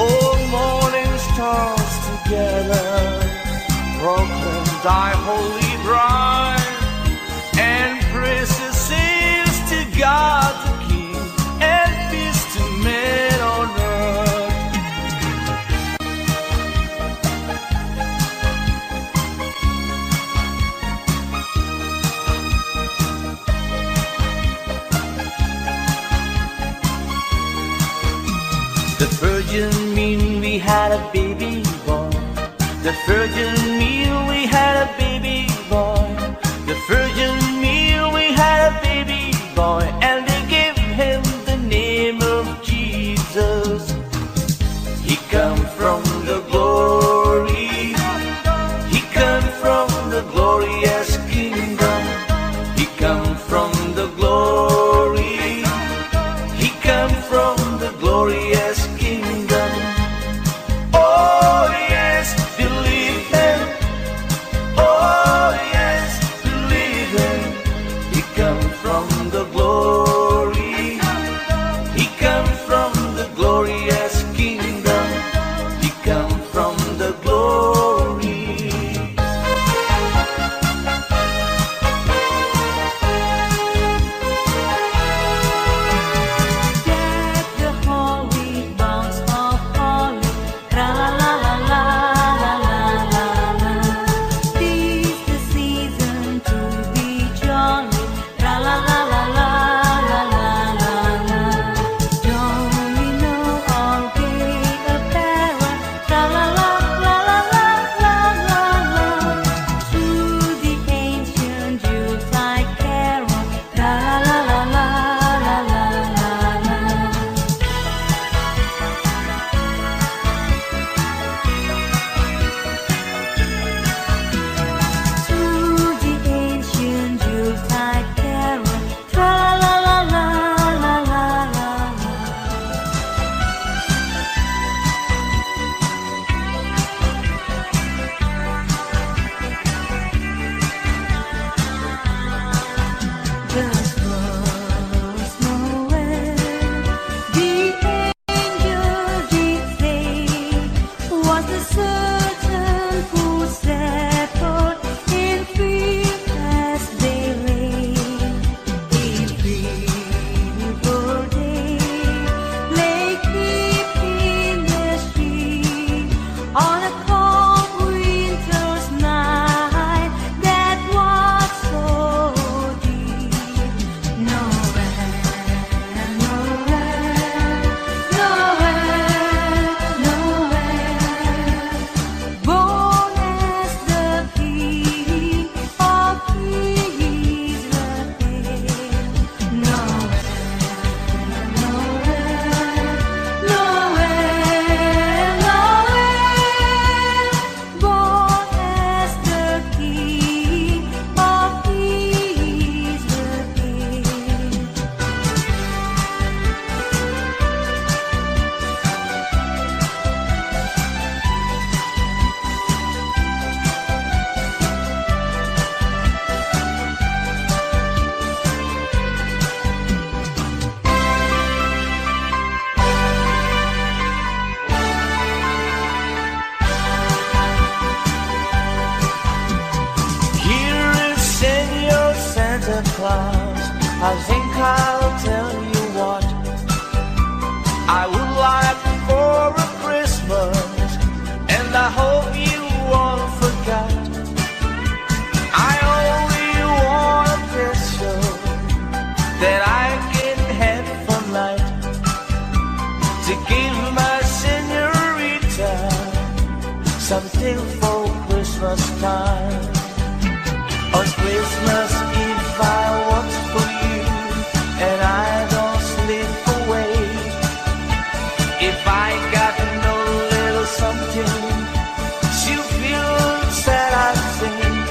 All morning stars together proclaim thy holy bride, and praises sings to God the King, and peace to men on earth. The virgin mean we had a baby boy. The virgin meal we had a baby boy. The virgin meal we had a baby boy, and they gave him the name of Jesus. He come from the glory. He come from the glorious kingdom. He come from the glory. He come from the glorious kingdom. Oh yes, believe him. Oh yes, believe him. He come from the glory. He come from the glorious kingdom. He come from the glory. Deck the hall with boughs of holly, tra la la la la la la la la. This the season to be jolly, tra la la la la la la la la. Don't we know all gay apparel, tra la la la la la la la la. Through the ancient Yuletide carol, tra la la la la la la la. Through the ancient Yuletide carol, tra la la la la la la la. Just was nowhere. The angel did say, was the certain who settled in field as they lay. In beautiful day, lay keeping their street on a cold winter's night that was so deep. Nowhere, nowhere, nowhere, nowhere, born as the King of Israel. Nowhere, nowhere, nowhere, nowhere, born as the King of Israel. Here is Senor Santa Claus. I think I'll tell you what I would like for a Christmas, and I hope you won't forget. I only want a pistol that I can have for night, to give my senorita something for Christmas time. On Christmas Eve I watch for you, and I don't slip away. If I got no little something, she'll feel sad, I think.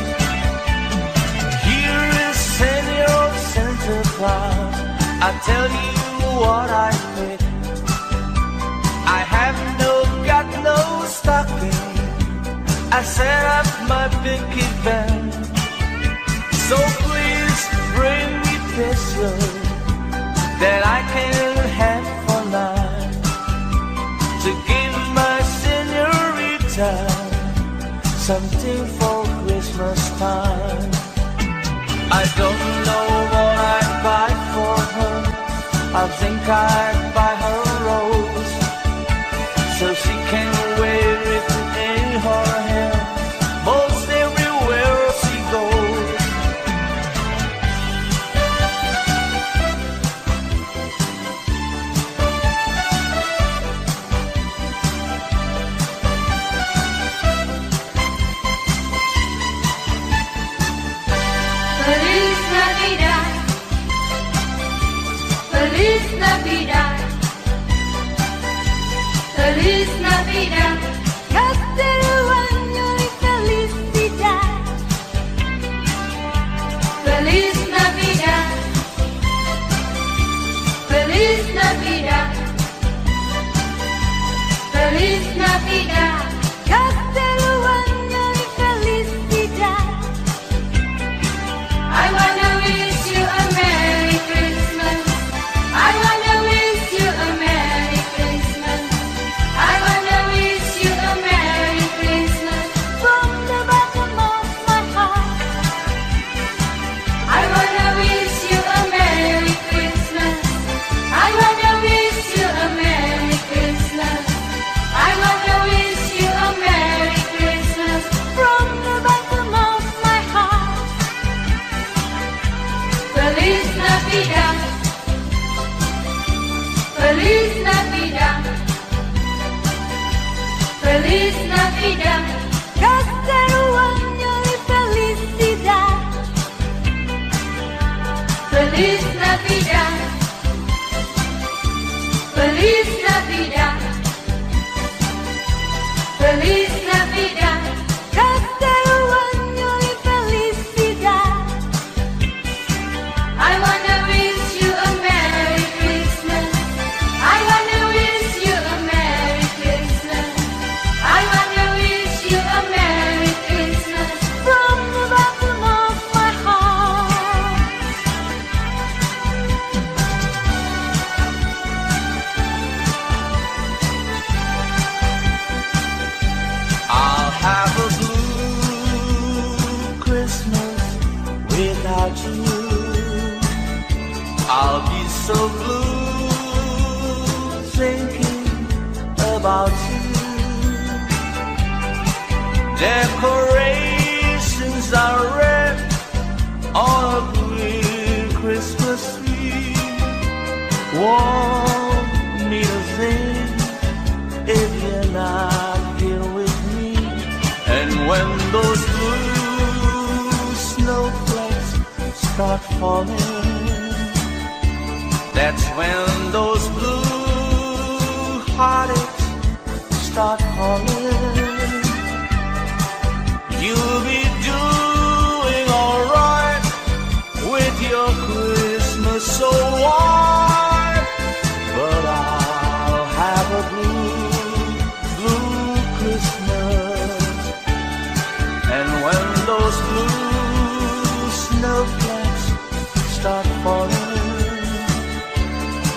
Here is Senor Santa Claus. I tell you what I think. I have got no stocking. I set up my big event So please bring me pesos that I can have for life, to give my señorita something for Christmas time. I don't know what I'd buy for her. I think I'd buy her a rose, so she can wear it in her hair most everywhere she goes. Feliz Navidad, Feliz Navidad, Feliz Navidad, Castello año y felicidad. Feliz Navidad, Feliz Navidad, Feliz Navidad, Castello año y felicidad. I wanna wish you a Merry Christmas. I wanna wish you a Merry Christmas. I wanna wish you a Merry Christmas from the bottom of my heart. I wanna wish you a Merry Christmas. I wanna wish you a Merry Christmas. I wanna wish you a Merry Christmas from the bottom of my heart. Feliz Navidad, Feliz Navidad, Feliz Navidad, Castello año y felicidad. Feliz Navidad, Feliz Navidad, Feliz Navidad, Castello año y felicidad. I wanna wish you a Merry Christmas. I wanna wish you a Merry Christmas. I wanna wish you a Merry Christmas from the bottom of my heart. I'll have a blue Christmas without you. I'll be so blue thinking about you. Decorations are red on a green Christmas tree. Won't need a thing if you're not here with me. And when those blue snowflakes start falling, that's when those blue heartaches start calling. You'll be doing alright with your Christmas so white, but I'll have a blue Christmas. And when those blue snowflakes start falling,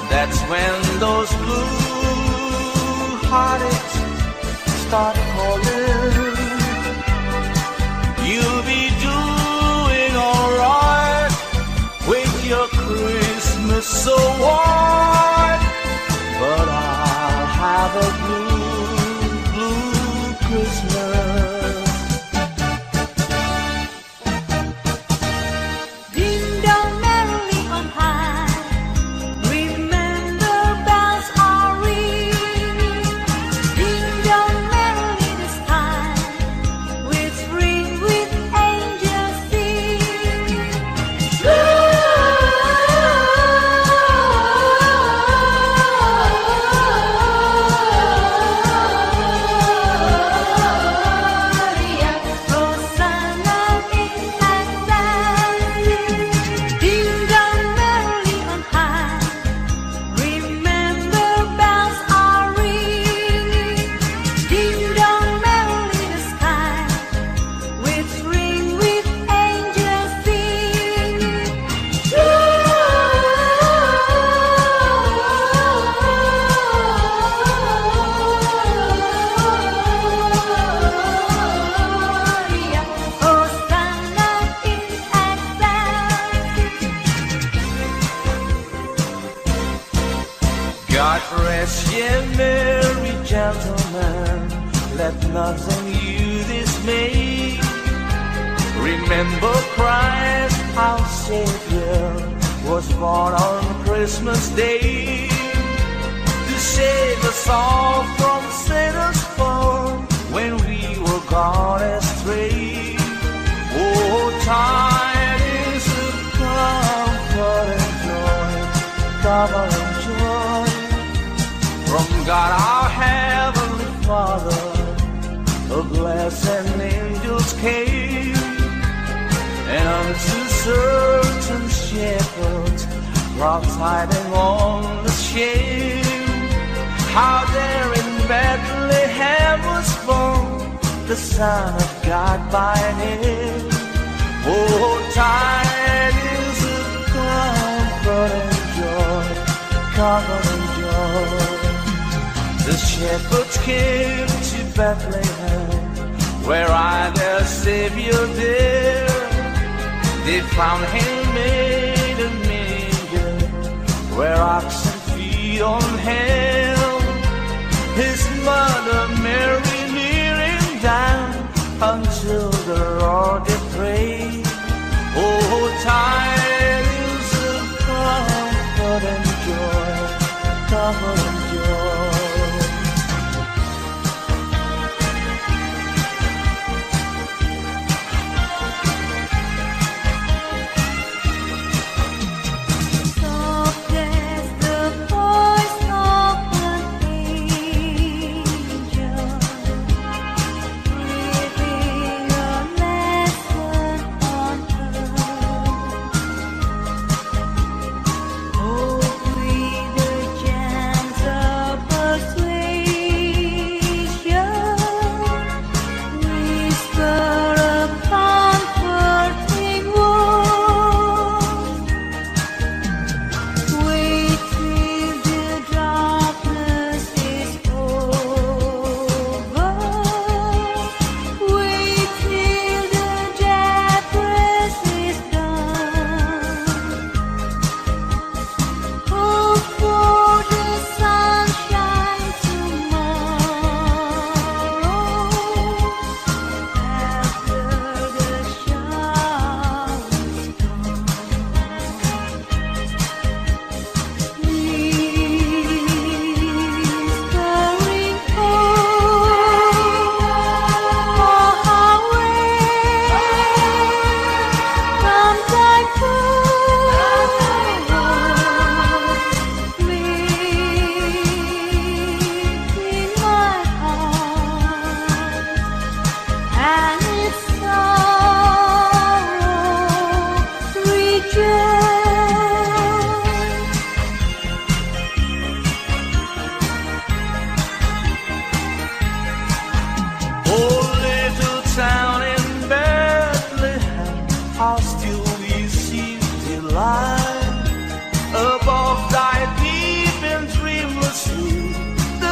that's when those blue heartaches start calling. You'll be doing alright with your Christmas so white, but I'll have a blue Christmas. Ding dong merrily on high, remember bells are ringing. Ding dong merrily Rest ye merry gentlemen, let nothing you dismay. Remember Christ our Savior was born on Christmas Day to save us all from sinners' fall when we were gone astray. Oh, tidings of comfort and joy, comfort and joy from God our Heavenly Father. A blessed angels came, and unto certain shepherds brought tidings on the shame, how there in Bethlehem was born the Son of God by name. Oh, tidings of comfort and joy, comfort and joy. The shepherds came to Bethlehem, where I their Savior dear. They found him made a manger, where oxen feed on him. His mother Mary kneeling down until the Lord did pray. Oh, tidings of comfort and joy, comfort and joy.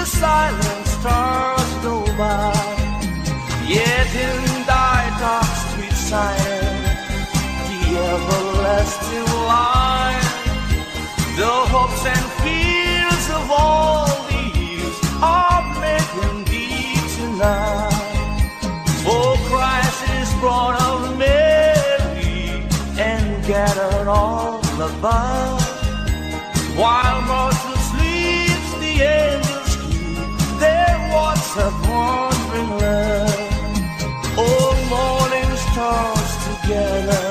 Silent stars go by, yet in thy dark street Zion, the everlasting light, the hopes and fears of all these are making thee tonight. For Christ is born of Mary and gathered all above, while Martha sleeps, the angels their watch of wandering love. All morning stars together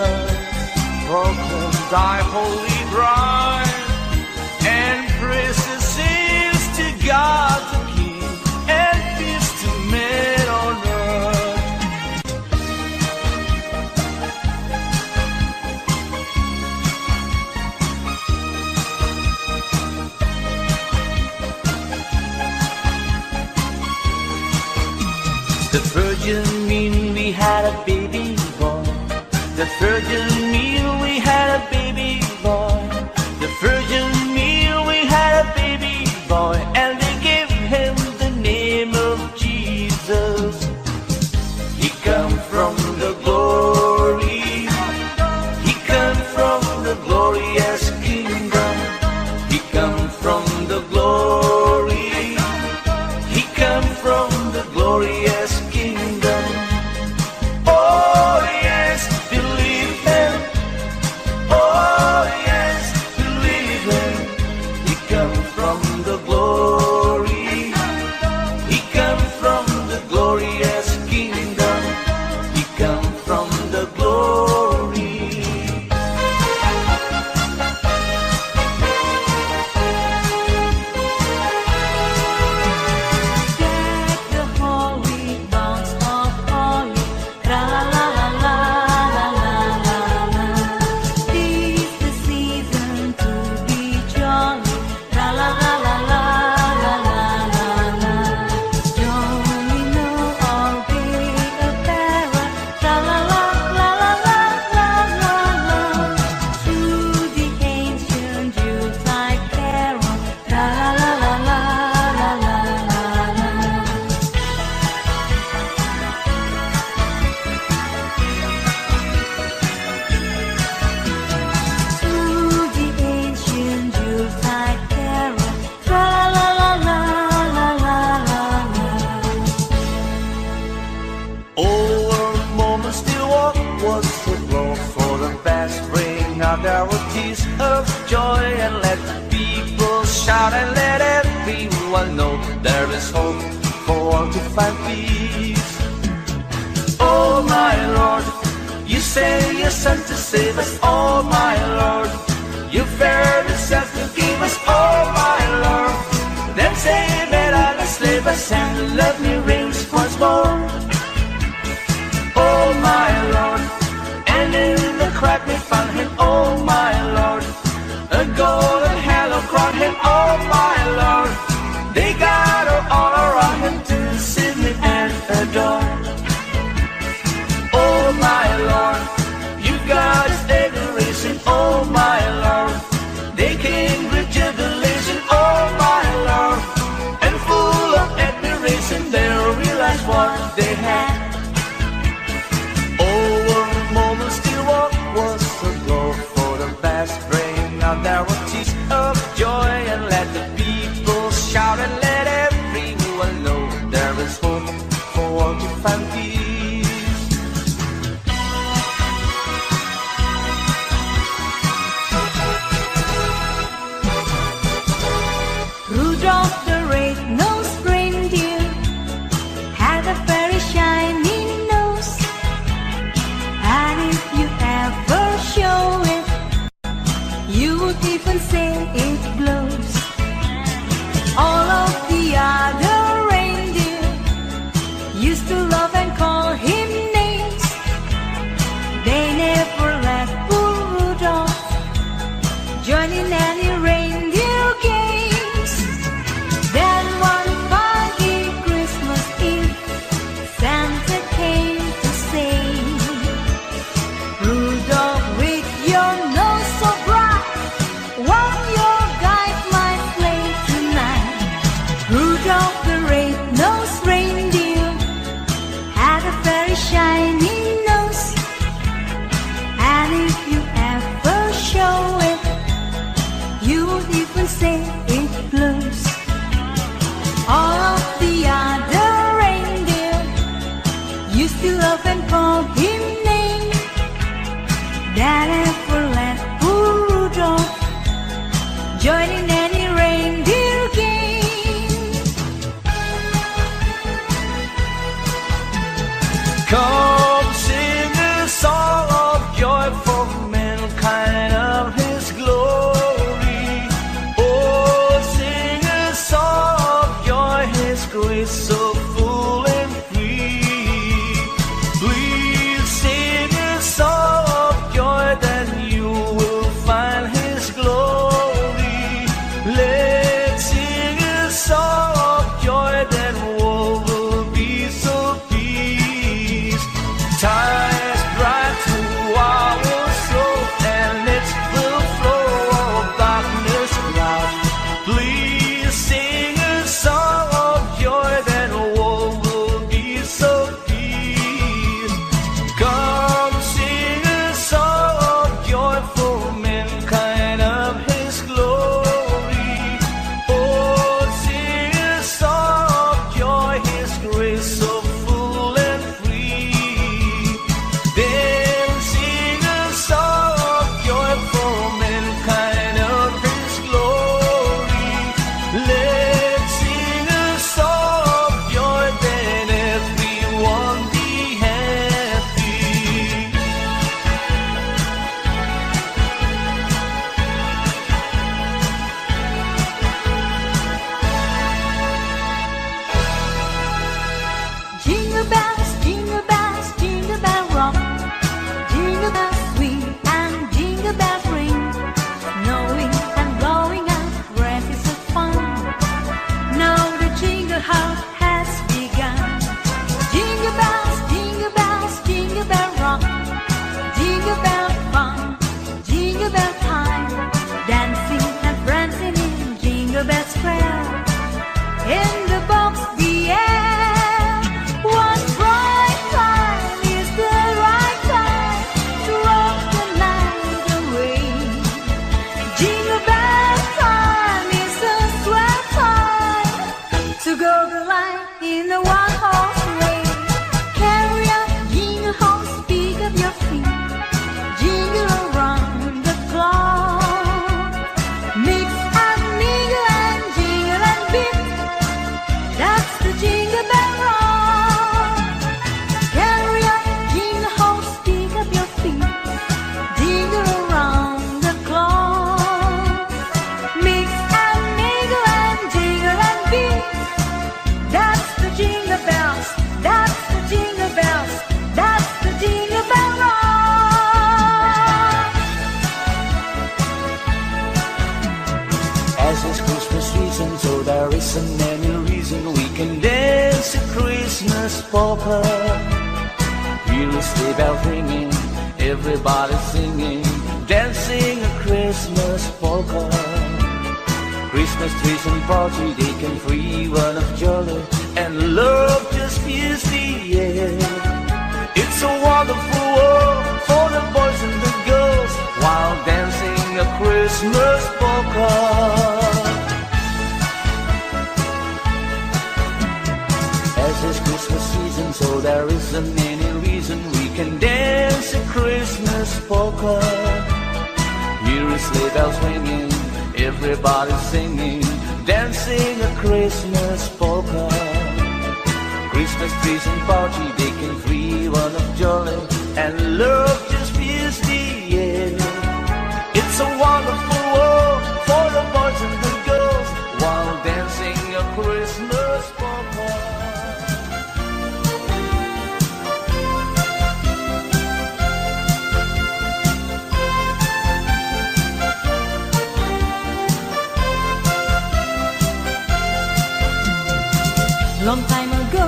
proclaim thy holy bride, and praises sings to God the King, and peace to men on earth. The Virgin mean we had a baby boy. The Virgin mean we had a baby boy. The Virgin mean we had a baby boy, and they gave him the name of Jesus. He come from the glory. He come from the glorious kingdom. He come from the glory. joy, and let the people shout, and let everyone know there is hope for all to find peace. Oh my Lord, you sent your Son to save us. Oh my Lord, you fared yourself to give us. Oh my Lord, then say that I will slave us, and the love me reigns once more. Oh my Lord, and in the crack we found him. Oh my Lord, a golden halo crowned him. Oh my Lord, they gathered all around him to receive me and adore. Oh my Lord, you got us adoration. Oh my Lord, they came with jubilation. Oh my Lord, and full of admiration they realized what they had. Was a blow for the best, bring out their tears of joy, and let the people shout, and let everyone know there is hope for all to find peace. Rudolph the red-nosed reindeer had a very shiny nose, and if you ever show it, you would even say it blows. All of the other reindeer used to love and call him names. They never let poor Rudolph join in any reindeer games. Then one foggy Christmas Eve, Santa came to say, Rudolph, with your nose so bright, won't your guide my sleigh tonight? Rudolph the red-nosed reindeer had a very shiny nose, and if you ever show it, you would even say it blows. All of the other reindeer used to love and call him names. That ever let poor Rudolph join in any reindeer game. Come sing a song of joy for mankind of his glory. Oh, sing a song of joy, his grace so full and free. Please sing a song of joy, then you will find his glory. Let's sing a song of joy, then woe will be so peace. Time is bright to our soul, and it will flow of darkness cloud. Please sing a song of joy, then woe will be so peace. Come sing a song of joy for mankind of his glory. Oh, sing a song of joy, his grace so full and free. Then sing a song of joy for mankind of his glory. Let's sing a song of joy, then everyone be happy. Jingle bells, jingle bells, jingle bell rock. Jingle bells sweet and jingle bells ring. Snowing and blowing up breezes of fun. Now the jingle hop has begun. Jingle bells, jingle bells, jingle bell rock. Jingle bell fun, jingle bell time. Dancing and prancing in Jingle Bell Square. In the box, the air. What bright time is the right time to rock the night away? Jingle bell time is a swell time to go the line in a one-horse race. Carry up, jingle horse, pick up your feet. Jingle around the clock. As it's Christmas season, so there isn't any reason we can dance a Christmas polka. Hear the sleigh bells ringing, everybody singing, dancing a Christmas polka. Christmas trees and party, they can free one of jolly, and love just fills the air. It's a wonderful world for the boys and the girls while dancing a Christmas polka. As it's Christmas season, so there isn't any reason we can dance a Christmas polka. Hear the sleigh bells ringing, everybody singing, dancing a Christmas polka. Christmas trees and party, they can free one of jolly, and love just fills the air. It's a wonderful world for the boys and the girls while dancing a Christmas polka. Long time ago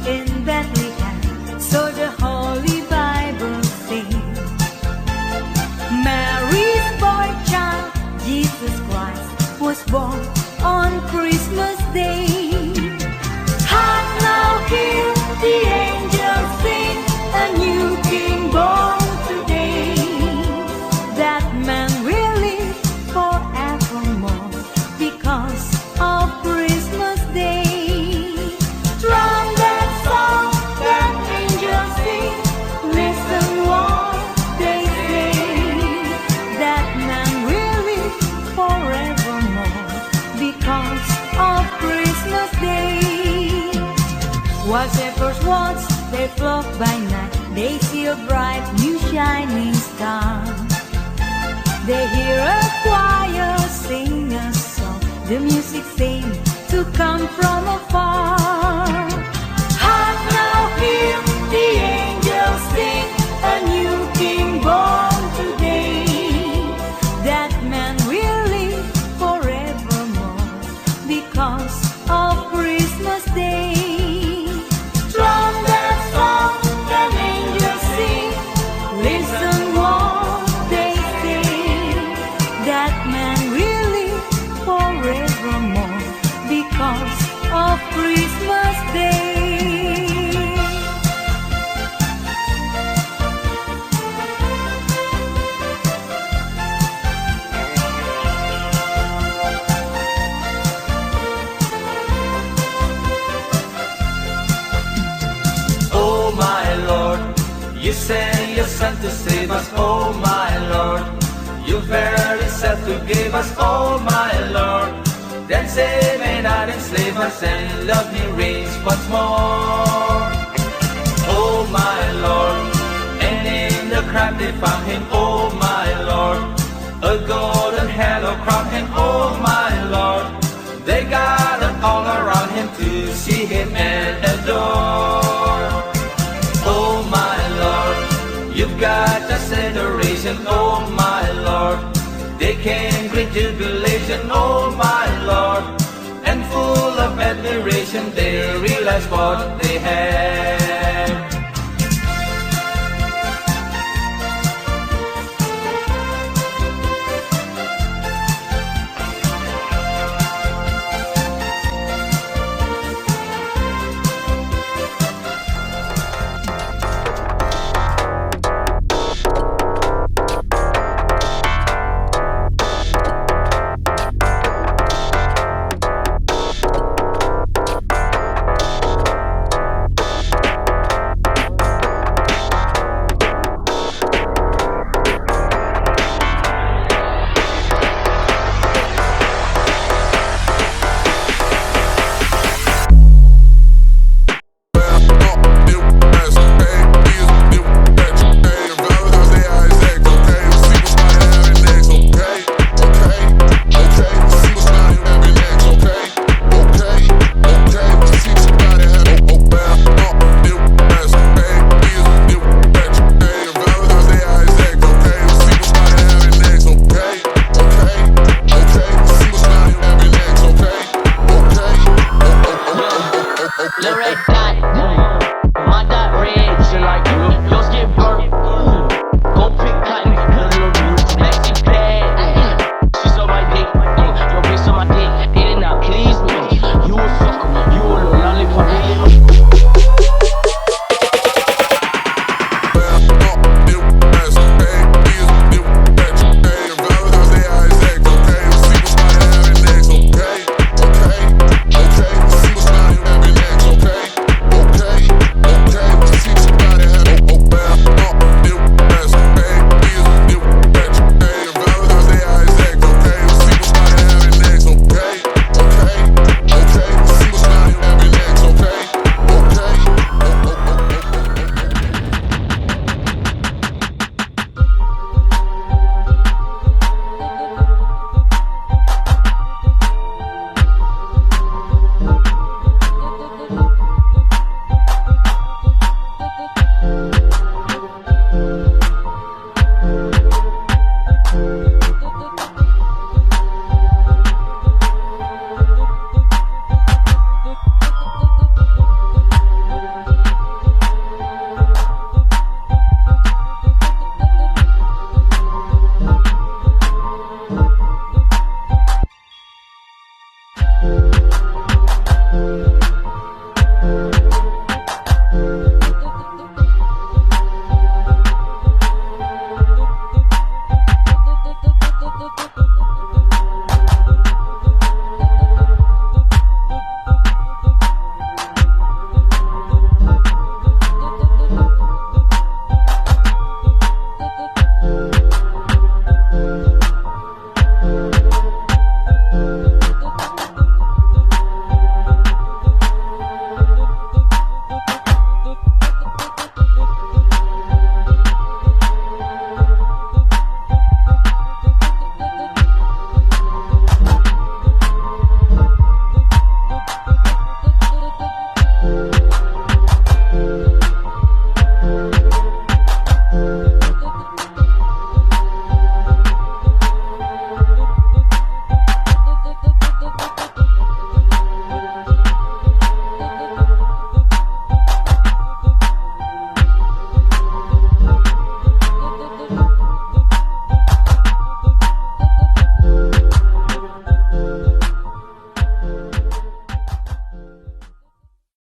in Bethlehem, so the Holy Bible sings, Mary's boy child, Jesus Christ, was born on Christmas Day. Hark now, hear the angels sing, a new King born today. That man will live forevermore because of Christmas Day. While shepherds watch their flock by night, they see a bright new shining star. They hear a choir sing a song, the music seems to come from afar. Hark now, hear the angels sing, a new King born today. That man will live forevermore because of Christmas Day. Of Christmas Day. Oh my Lord, you sent your Son to save us. Oh my Lord, you very self to give us. Oh my Lord, then save and not enslave us, and love me reigns once more. Oh my Lord, and in the crowd they found him. Oh my Lord, a golden halo crowned him. Oh my Lord, they gathered all around him to see him and adore. Oh my Lord, you've got this adoration. Oh my Lord, they came great jubilation. Oh my Lord, and full of admiration, they realized what they had.